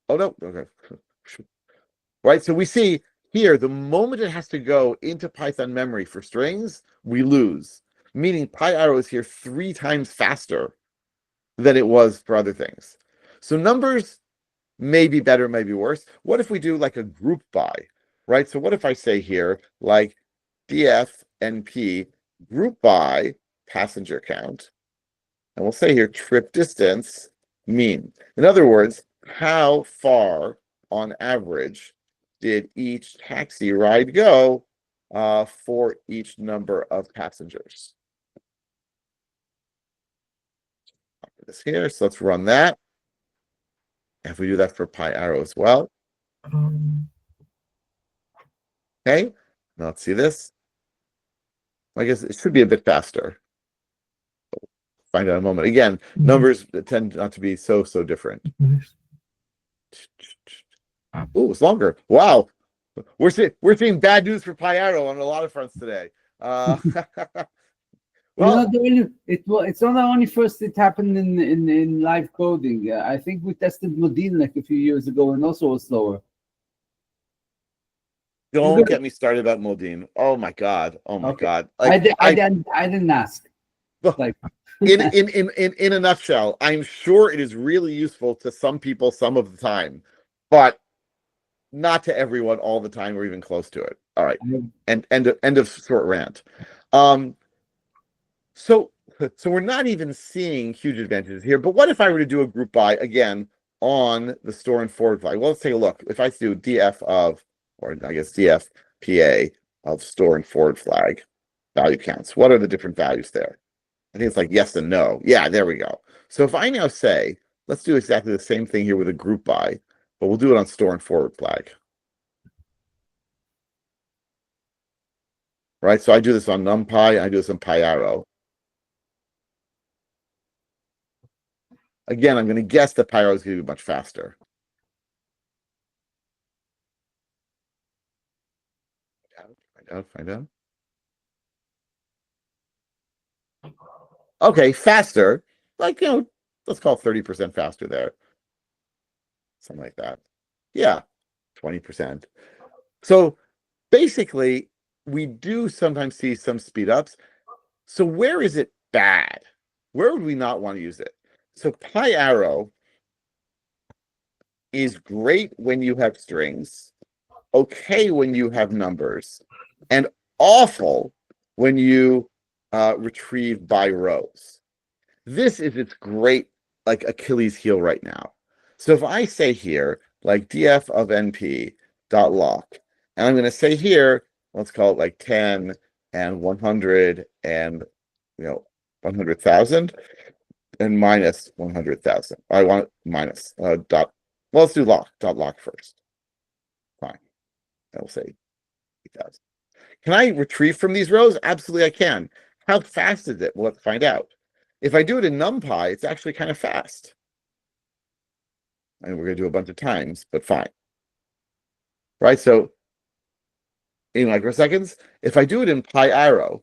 Oh, no, okay. Right, so we see here, the moment it has to go into Python memory for strings, we lose. Meaning PyArrow is here 3 times faster than it was for other things. So numbers may be better, may be worse. What if we do like a group by, right? So what if I say here, like df np group by passenger count, and we'll say here trip distance mean. In other words, how far on average did each taxi ride go for each number of passengers? This here, so let's run that. If we do that for PyArrow as well. Okay, now let's see this. I guess it should be a bit faster. Find out in a moment. Again, numbers tend not to be so different. Oh, it's longer. Wow, we're seeing bad news for PyArrow on a lot of fronts today. Well, it's not only first it happened in live coding. I think we tested Modine like a few years ago, and also was slower. Don't get me started about Modine. Oh my god. Oh my god. Like, I didn't ask. Like in a nutshell, I'm sure it is really useful to some people some of the time, but not to everyone all the time or even close to it. All right. And end of short rant. So we're not even seeing huge advantages here. But what if I were to do a group by again on the store and forward flag? Well, let's take a look. If I do df of, or I guess df pa of store and forward flag value counts, what are the different values there? I think it's like yes and no. Yeah, there we go. So if I now say, let's do exactly the same thing here with a group by, but we'll do it on store and forward flag. Right, so I do this on NumPy, I do this on PyArrow. Again, I'm going to guess that PyArrow is going to be much faster. Find out. Okay, faster. Like, let's call 30% faster there. Something like that. Yeah, 20%. So basically, we do sometimes see some speed ups. So where is it bad? Where would we not want to use it? So PyArrow is great when you have strings, okay when you have numbers, and awful when you retrieve by rows. This is its great like Achilles heel right now. So if I say here like df of np dot lock, and I'm going to say here, let's call it like 10 and 100 and 100,000 and minus 100,000. I want minus dot. Well, let's do dot lock first. Fine. I'll say 8,000. Can I retrieve from these rows? Absolutely, I can. How fast is it? Well, let's find out. If I do it in NumPy, it's actually kind of fast. And we're going to do a bunch of times, but fine. Right? So in microseconds, if I do it in PyArrow,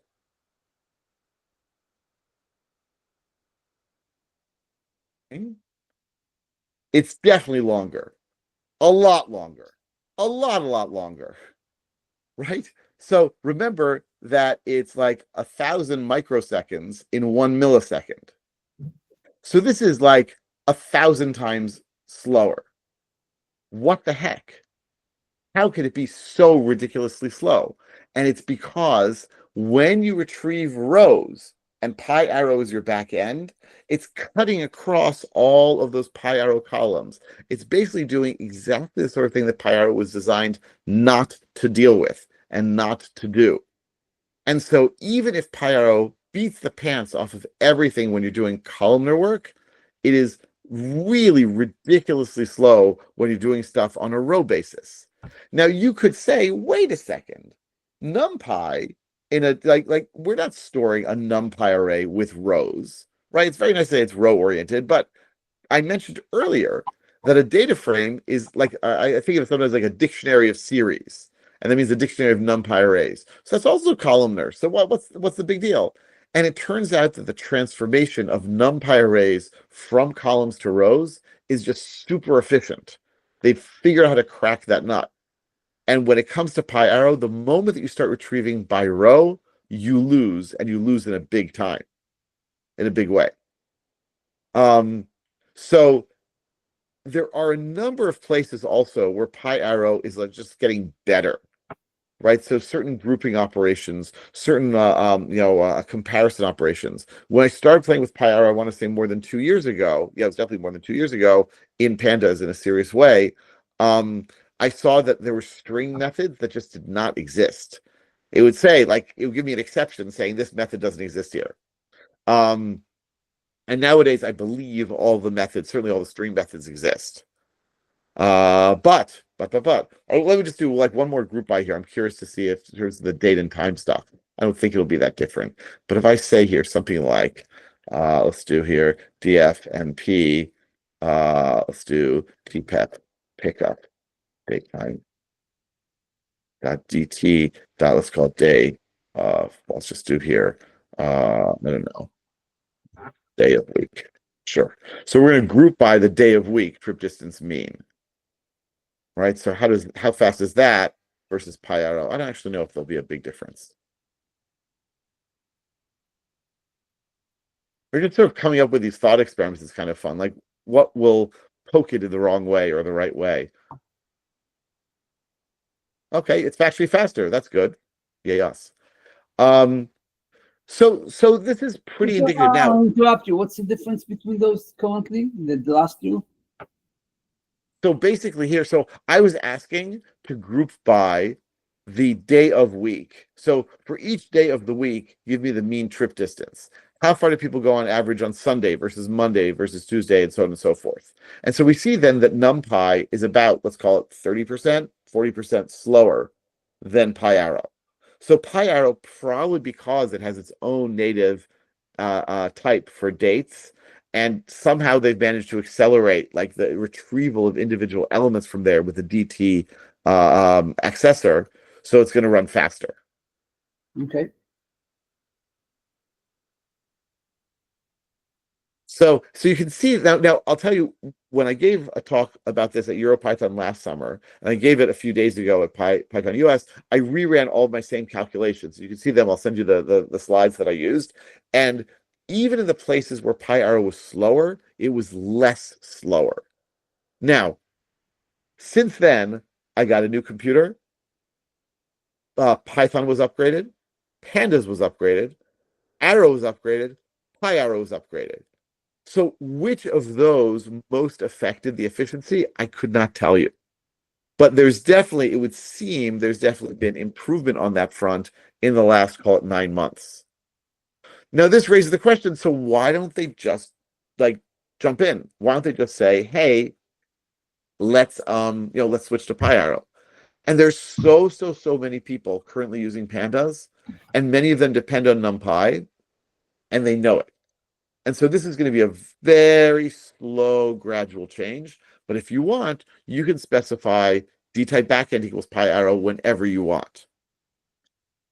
it's definitely longer. A lot longer. A lot longer. Right? So remember that it's like 1,000 microseconds in 1 millisecond. So this is like 1,000 times slower. What the heck? How could it be so ridiculously slow? And it's because when you retrieve rows and PyArrow is your back end, it's cutting across all of those PyArrow columns. It's basically doing exactly the sort of thing that PyArrow was designed not to deal with and not to do. And so even if PyArrow beats the pants off of everything when you're doing columnar work, it is really ridiculously slow when you're doing stuff on a row basis. Now you could say, wait a second, NumPy in a like we're not storing a NumPy array with rows, right? It's very nice to say it's row oriented, but I mentioned earlier that a data frame is like I think of it sometimes like a dictionary of series, and that means a dictionary of NumPy arrays. So that's also columnar. So what's the big deal? And it turns out that the transformation of NumPy arrays from columns to rows is just super efficient. They've figured out how to crack that nut. And when it comes to PyArrow, the moment that you start retrieving by row, you lose, and you lose in a big time, in a big way. So there are a number of places also where PyArrow is like just getting better, right? So certain grouping operations, certain comparison operations. When I started playing with PyArrow, I want to say more than 2 years ago. Yeah, it was definitely more than 2 years ago in pandas in a serious way. I saw that there were string methods that just did not exist. It would say like it would give me an exception saying this method doesn't exist here. And nowadays, I believe all the methods, certainly all the string methods exist. But let me just do like one more group by here. I'm curious to see if there's the date and time stuff. I don't think it'll be that different. But if I say here something like, let's do here dfnp, let's do tpep pickup date time dot dt dot let's call it day. Let's just do here. I don't know. Day of week. Sure. So we're going to group by the day of week trip distance mean. Right? So how fast is that versus PyArrow? I don't actually know if there'll be a big difference. We're just sort of coming up with these thought experiments. It's kind of fun. Like what will poke it in the wrong way or the right way? Okay, it's actually faster. That's good. Yay us. So this is pretty indicative. Now, I'll interrupt you. What's the difference between those currently, the last two? so basically here, so I was asking to group by the day of week. So for each day of the week, give me the mean trip distance. How far do people go on average on Sunday versus Monday versus Tuesday, and so on and so forth. And so we see then that NumPy is about, let's call it 30%, 40% slower than PyArrow. So PyArrow, probably because it has its own native type for dates, and somehow they've managed to accelerate like the retrieval of individual elements from there with the DT accessor, so it's going to run faster. Okay. So you can see now I'll tell you, when I gave a talk about this at EuroPython last summer, and I gave it a few days ago at PyCon US, I reran all of my same calculations. You can see them. I'll send you the slides that I used. And even in the places where PyArrow was slower, it was less slower. Now, since then, I got a new computer. Python was upgraded. Pandas was upgraded. Arrow was upgraded. PyArrow was upgraded. So which of those most affected the efficiency, I could not tell you. But it would seem there's definitely been improvement on that front in the last, call it 9 months. Now, this raises the question, so why don't they just like jump in? Why don't they just say, hey, let's switch to PyArrow? And there's so many people currently using pandas, and many of them depend on NumPy, and they know it. And so this is going to be a very slow, gradual change. But if you want, you can specify dtype backend equals PyArrow whenever you want.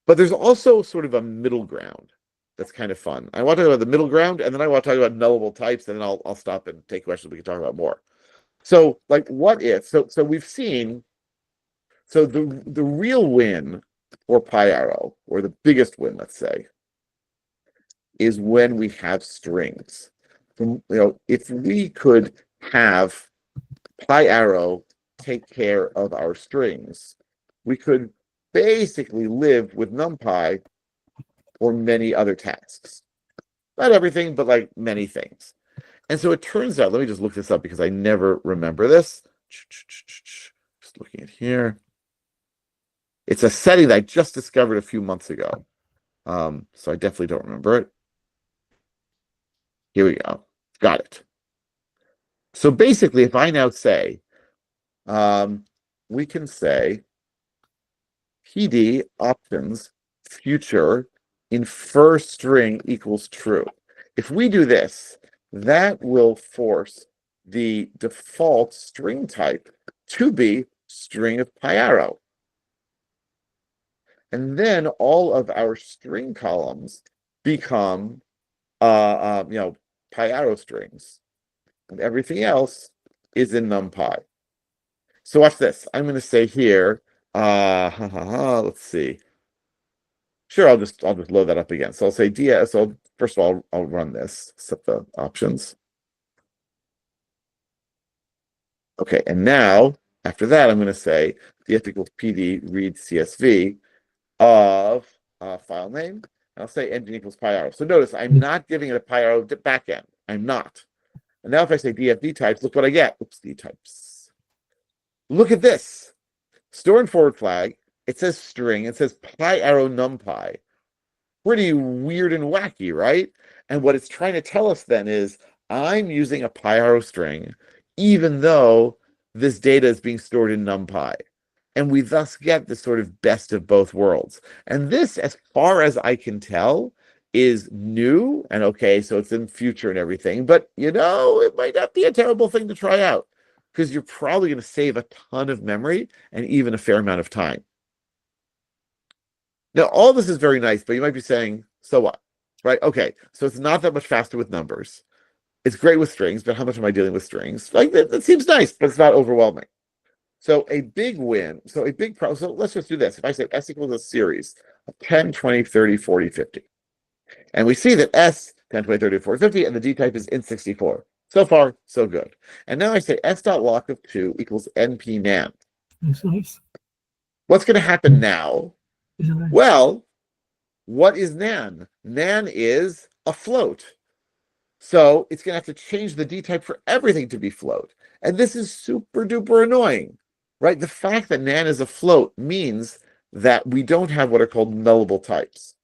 But there's also sort of a middle ground that's kind of fun. I want to talk about the middle ground, and then I want to talk about nullable types, and then I'll stop and take questions. We can talk about more. So, like, what if? So we've seen. So the real win for PyArrow, or the biggest win, let's say, is when we have strings. If we could have PyArrow take care of our strings, we could basically live with NumPy for many other tasks. Not everything, but like many things. And so it turns out, let me just look this up because I never remember this. Just looking at here. It's a setting that I just discovered a few months ago. So I definitely don't remember it. Here we go. Got it. So basically, if I now say, we can say PD options future infer string equals true. If we do this, that will force the default string type to be string of PyArrow. And then all of our string columns become PyArrow strings, and everything else is in NumPy. So watch this. I'm going to say here, let's see. Sure, I'll just load that up again. So I'll say DS. So first of all, I'll run this, set the options. Okay, and now after that, I'm going to say df equals PD read CSV of file name. And I'll say engine equals PyArrow. So notice I'm not giving it a PyArrow backend. I'm not. And now if I say df types, look what I get. Oops, D types. Look at this. Store and forward flag. It says string. It says PyArrow NumPy. Pretty weird and wacky, right? And what it's trying to tell us then is I'm using a PyArrow string, even though this data is being stored in NumPy. And we thus get this sort of best of both worlds. And this, as far as I can tell, is new. And okay, so it's in future and everything. But, it might not be a terrible thing to try out, because you're probably going to save a ton of memory and even a fair amount of time. Now, all this is very nice, but you might be saying, so what? Right? Okay, so it's not that much faster with numbers. It's great with strings, but how much am I dealing with strings? Like, that seems nice, but it's not overwhelming. So a big win, so a big problem. So let's just do this. If I say S equals a series of 10, 20, 30, 40, 50. And we see that S, 10, 20, 30, 40, 50, and the D type is int64. So far, so good. And now I say S.lock of 2 equals NP NAND. That's nice. What's going to happen now? Well, what is nan? Nan is a float. So it's going to have to change the D type for everything to be float. And this is super duper annoying, right? The fact that nan is a float means that we don't have what are called nullable types,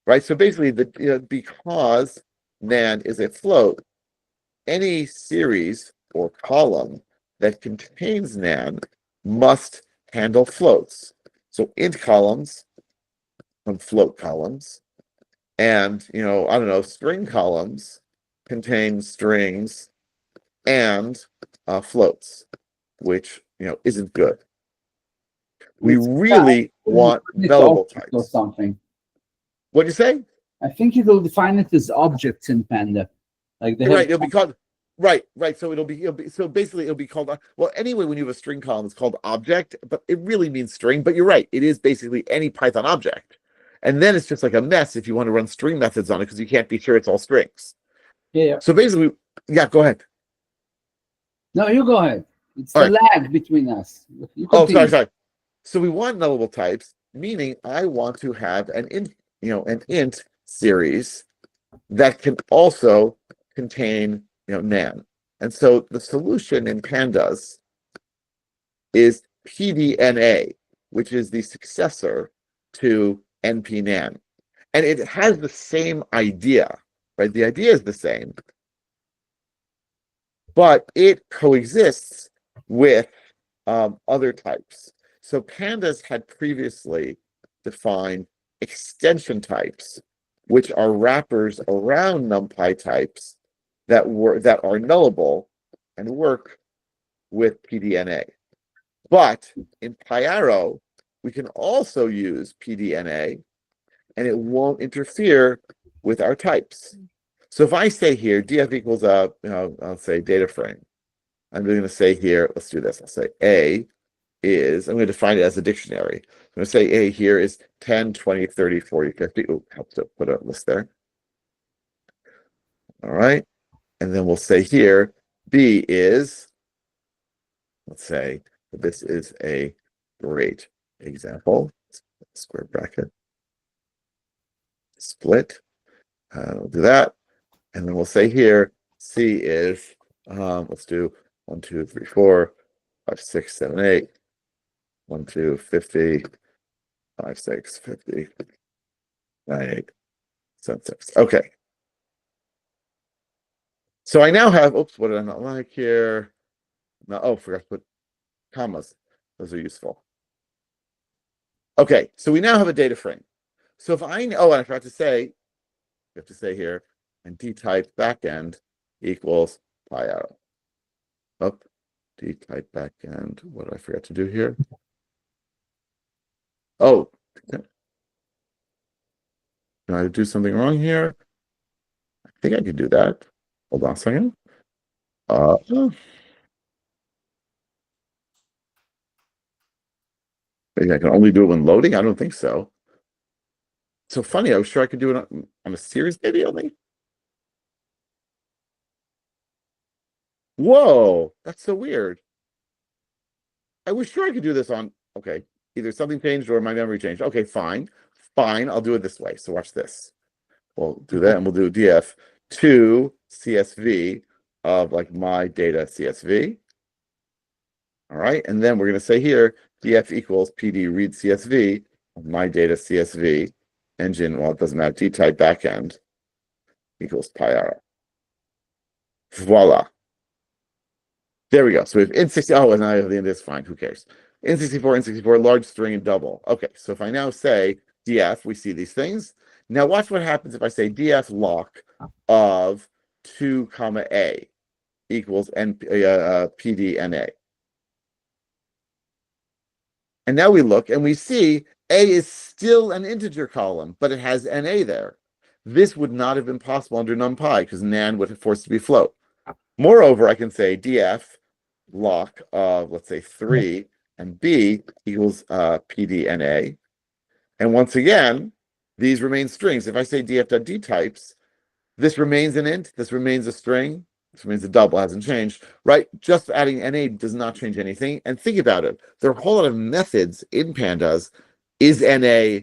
right? So basically, because nan is a float, any series or column that contains nan must handle floats. So int columns and float columns, and I don't know, string columns contain strings and floats, which isn't good. We really want nullable types or something. What do you say? I think it'll define it as objects in Panda. Like they Right, have it'll be called right. So it'll be so basically it'll be called well anyway when you have a string column it's called object, but it really means string. But you're right, it is basically any Python object, and then it's just like a mess if you want to run string methods on it because you can't be sure it's all strings. Yeah. So basically, yeah, go ahead. No, you go ahead. It's All the lag between us. You Oh, continue. sorry. So we want nullable types, meaning I want to have an int series that can also contain nan. And so the solution in pandas is pdna, which is the successor to npnan. And it has the same idea, right? The idea is the same, but it coexists with other types. So pandas had previously defined extension types, which are wrappers around NumPy types that are nullable and work with pdna. But in PyArrow, we can also use pdna, and it won't interfere with our types. So if I say here df equals I'll say data frame. I'm going to say here, let's do this. I'll say a is, I'm going to define it as a dictionary. I'm going to say A here is 10, 20, 30, 40, 50. Oh, helps to put a list there. All right. And then we'll say here, B is, let's say this is a great example. Square bracket. Split. We'll do that. And then we'll say here, C is, let's do 1, 2, 3, 4, 5, 6, 7, 8. 1, 2, 50, 5, 6, 50, 9, 8, 7, 6. Okay. So I now have, oops, what did I not like here? No, oh, forgot to put commas. Those are useful. Okay, so we now have a data frame. So if and I forgot to say, we have to say here, and dtype backend equals PyArrow. Up, dtype backend. What did I forget to do here? Oh, did I do something wrong here? I think I could do that. Hold on a second. Maybe I can only do it when loading? I don't think so. So funny, I was sure I could do it on a series maybe only. Whoa, that's so weird. I was sure I could do this on, okay, either something changed or my memory changed. Okay, fine, I'll do it this way. So watch this. We'll do that and we'll do df to CSV of like my data CSV. All right, and then we're going to say here df equals pd read CSV of my data CSV engine. Well, it doesn't matter. dtype backend equals PyArrow. Voila. There we go. So we have int60. Oh, and I have the index. Fine. Who cares? Int64, large string, and double. Okay. So if I now say df, we see these things. Now watch what happens if I say df lock of 2 comma a equals pdna. And now we look and we see a is still an integer column, but it has na there. This would not have been possible under NumPy because nan would have forced to be float. Moreover, I can say df lock of, let's say, 3 and b equals pdna. And once again, these remain strings. If I say df.dtypes, this remains an int, this remains a string, this remains a double, hasn't changed, right? Just adding na does not change anything. And think about it. There are a whole lot of methods in pandas. Is na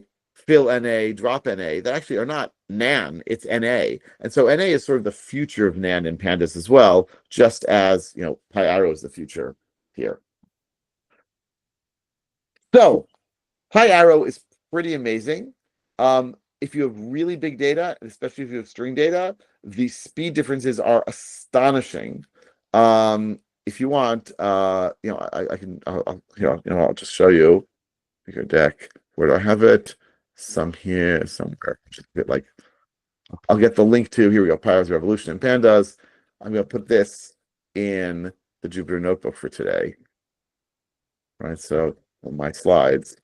fill NA, drop NA that actually are not NaN, it's NA. And so NA is sort of the future of NaN in pandas as well, just as, you know, PyArrow is the future here. So PyArrow is pretty amazing. If you have really big data, especially if you have string data, the speed differences are astonishing. If you want, you know, I can, I'll just show you. Bigger deck. Where do I have it? Some here, somewhere. Just a bit like, I'll get the link to, here we go, PyArrow's Revolution in Pandas. I'm going to put this in the Jupyter Notebook for today. Right, so on my slides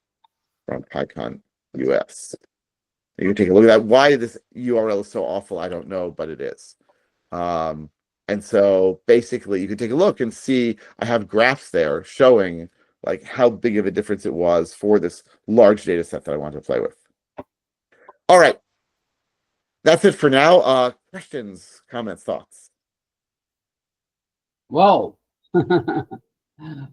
from PyCon US. You can take a look at that. Why this URL is so awful, I don't know, but it is. And so basically you can take a look and see, I have graphs there showing like how big of a difference it was for this large data set that I want to play with. All right. That's it for now. Questions, comments, thoughts? Wow.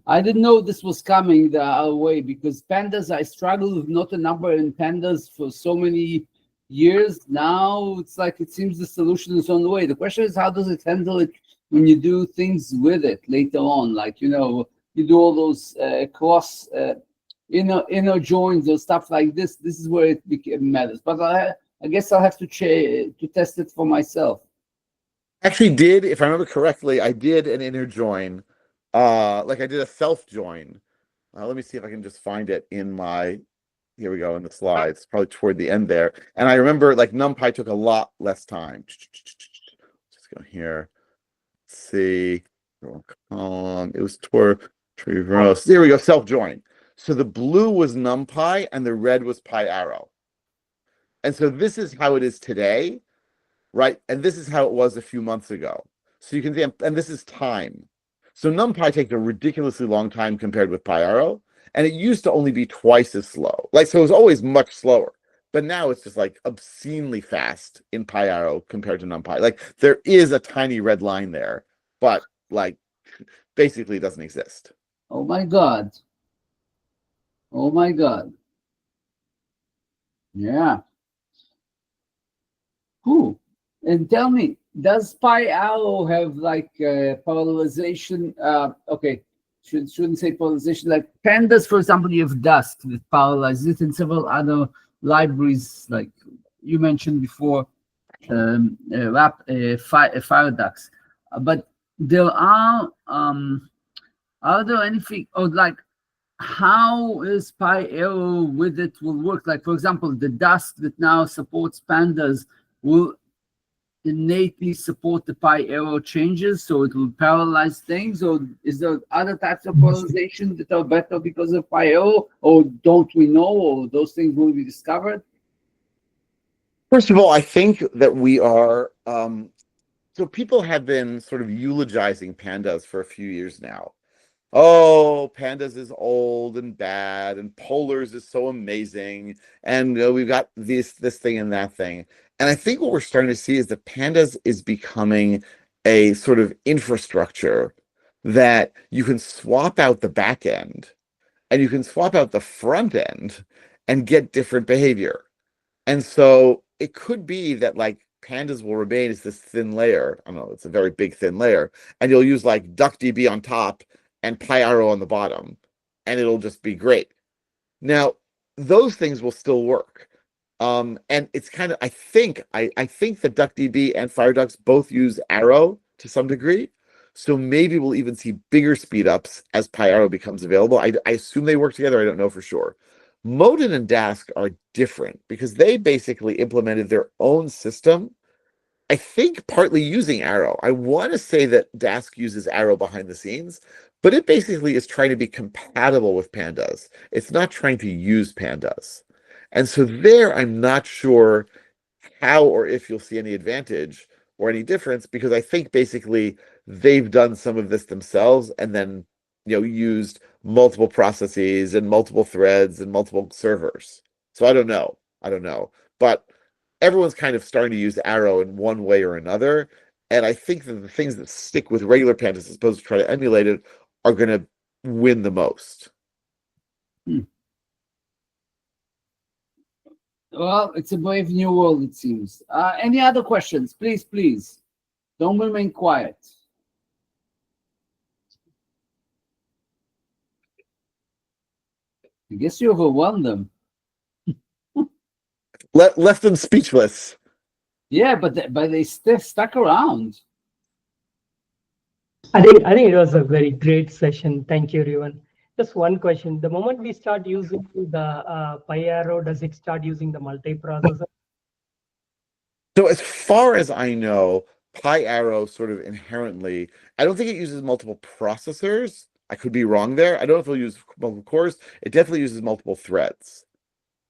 I didn't know this was coming our way, because pandas, I struggled with not a number in pandas for so many years. Now it's like it seems the solution is on the way. The question is, how does it handle it when you do things with it later on? Like, you know, you do all those cross inner joins or stuff like this. This is where it matters. But I guess I'll have to test it for myself. Actually did, if I remember correctly, I did an inner join. Like I did a self join. Let me see if I can just find it in my, here we go, in the slides, probably toward the end there. And I remember like NumPy took a lot less time. Just go here. Let's see. It was toward reverse. There we go, self join. So the blue was NumPy and the red was PyArrow. And so this is how it is today, right? And this is how it was a few months ago. So you can see, and this is time. So NumPy takes a ridiculously long time compared with PyArrow, and it used to only be twice as slow. Like, so it was always much slower, but now it's just like obscenely fast in PyArrow compared to NumPy. Like there is a tiny red line there, but like basically it doesn't exist. Oh my God. Oh my God. Yeah. Cool. And tell me, does PyArrow have like parallelization? Okay, shouldn't say polarization. Like pandas, for example, you have Dust that parallelizes it, and several other libraries, like you mentioned before, Fireducks. But there are there anything, or like, how is PyArrow with it will work? Like, for example, the Dust that now supports pandas will innately support the PyArrow changes, so it will parallelize things, or is there other types of parallelization that are better because of PyArrow, or don't we know, or those things will be discovered? First of all, I think that we are, so people have been sort of eulogizing pandas for a few years now. Oh, pandas is old and bad, and polars is so amazing, and we've got this thing and that thing. And I think what we're starting to see is that pandas is becoming a sort of infrastructure that you can swap out the back end and you can swap out the front end and get different behavior. And so it could be that like pandas will remain as this thin layer. I don't know, it's a very big thin layer, and you'll use like DuckDB on top and PyArrow on the bottom, and it'll just be great. Now, those things will still work. And it's kind of, I think that DuckDB and FireDucks both use Arrow to some degree. So maybe we'll even see bigger speedups as PyArrow becomes available. I assume they work together. I don't know for sure. Modin and Dask are different because they basically implemented their own system, I think partly using Arrow. I want to say that Dask uses Arrow behind the scenes, but it basically is trying to be compatible with pandas. It's not trying to use pandas. And so there, I'm not sure how or if you'll see any advantage or any difference, because I think basically they've done some of this themselves and then, used multiple processes and multiple threads and multiple servers. So I don't know. But everyone's kind of starting to use Arrow in one way or another. And I think that the things that stick with regular pandas as opposed to try to emulate it are going to win the most. Well, it's a brave new world, it seems. Any other questions? Please, please. Don't remain quiet. I guess you overwhelmed them. Left them speechless. Yeah, but they still stuck around. I think it was a very great session. Thank you, everyone. Just one question. The moment we start using the PyArrow, does it start using the multiprocessor? So as far as I know, PyArrow sort of inherently, I don't think it uses multiple processors. I could be wrong there. I don't know if it'll use multiple cores. It definitely uses multiple threads.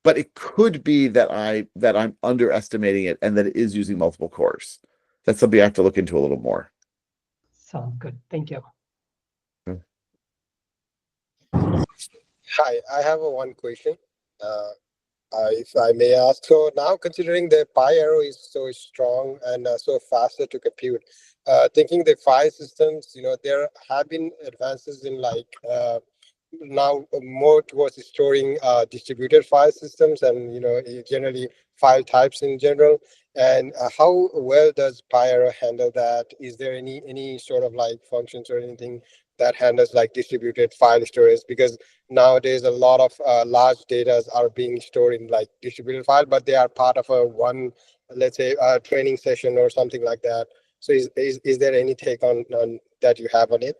But it could be that I'm underestimating it and that it is using multiple cores. That's something I have to look into a little more. Sounds good. Thank you. Hi, I have one question. If I may ask, so now considering the PyArrow is so strong and so faster to compute, thinking the file systems, there have been advances in now more towards storing distributed file systems and generally file types in general. And how well does PyArrow handle that? Is there any sort of functions or anything that handles distributed file storage? Because nowadays a lot of large data are being stored in distributed file, but they are part of a one, let's say, a training session or something like that. So is there any take on that you have on it?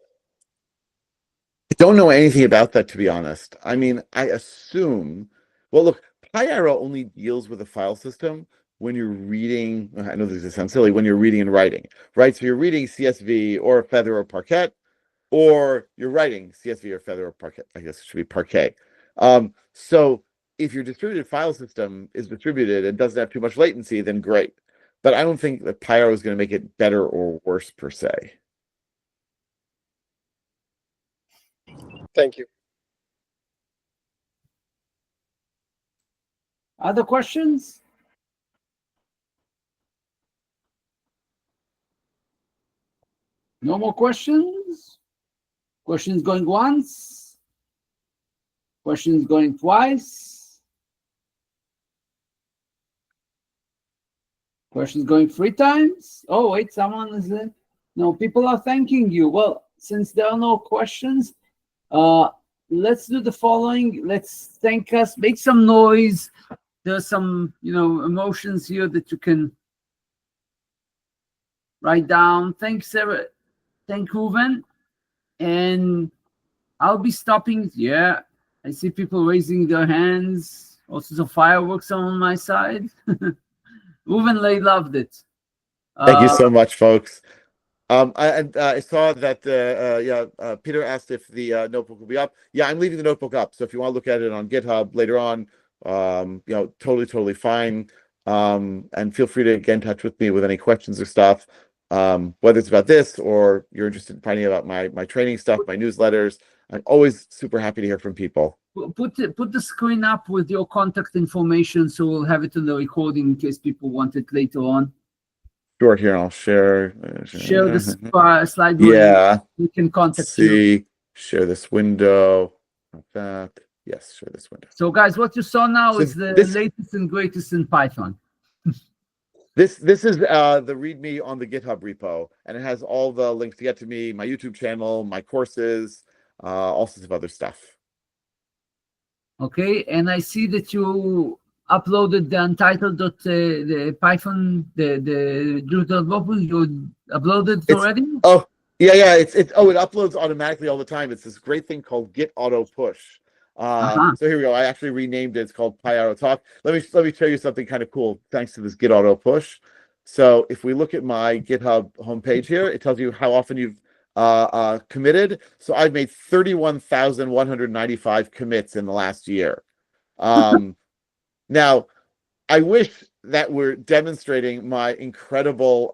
I don't know anything about that, to be honest. I mean, I assume, well, look, PyArrow only deals with a file system when you're reading, I know this sounds silly, when you're reading and writing, right? So you're reading CSV or Feather or Parquet, or you're writing CSV or Feather or Parquet. I guess it should be Parquet. So if your distributed file system is distributed and doesn't have too much latency, then great. But I don't think that PyArrow is going to make it better or worse per se. Thank you. Other questions? No more questions? Questions going once? Questions going twice? Questions going 3 times? Oh, wait, someone is there. No, people are thanking you. Well, since there are no questions, let's do the following. Let's thank us, make some noise. There's some, emotions here that you can write down. Thanks, Sarah. Thank Reuven. And I'll be stopping. Yeah, I see people raising their hands. Also, some fireworks on my side. Reuven, they loved it. Thank you so much, folks. I saw that Peter asked if the notebook will be up. Yeah, I'm leaving the notebook up. So if you want to look at it on GitHub later on, totally fine. And feel free to get in touch with me with any questions or stuff, whether it's about this or you're interested in finding out about my training stuff, my newsletters. I'm always super happy to hear from people. Put the screen up with your contact information, so we'll have it in the recording in case people want it later on. Sure, here I'll share this slide. Yeah, we can contact you. Share this window. Like that. Yes, share this window. So, guys, what you saw now is the latest and greatest in Python. This is the README on the GitHub repo, and it has all the links to get to me, my YouTube channel, my courses, all sorts of other stuff. Okay, and I see that you uploaded the untitled the Python the notebook. You uploaded it already? Oh yeah. It uploads automatically all the time. It's this great thing called Git Auto Push. So here we go. I actually renamed it. It's called PyArrow Talk. Let me show you something kind of cool thanks to this Git Auto Push. So if we look at my GitHub homepage here, it tells you how often you've committed. So I've made 31,195 commits in the last year. Now, I wish that we're demonstrating my incredible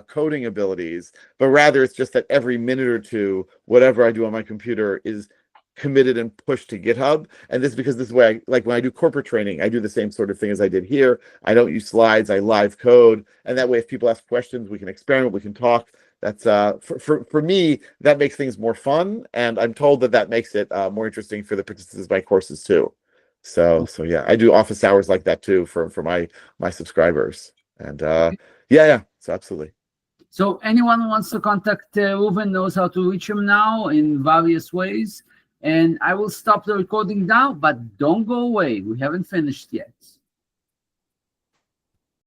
coding abilities, but rather it's just that every minute or two, whatever I do on my computer is committed and pushed to GitHub. And this is because this is where like when I do corporate training, I do the same sort of thing as I did here. I don't use slides, I live code. And that way, if people ask questions, we can experiment, we can talk. That's for me, that makes things more fun. And I'm told that makes it more interesting for the participants of my courses too. So yeah, I do office hours like that too for my subscribers. And yeah, so absolutely. So anyone who wants to contact Reuven knows how to reach him now in various ways. And I will stop the recording now, but don't go away. We haven't finished yet.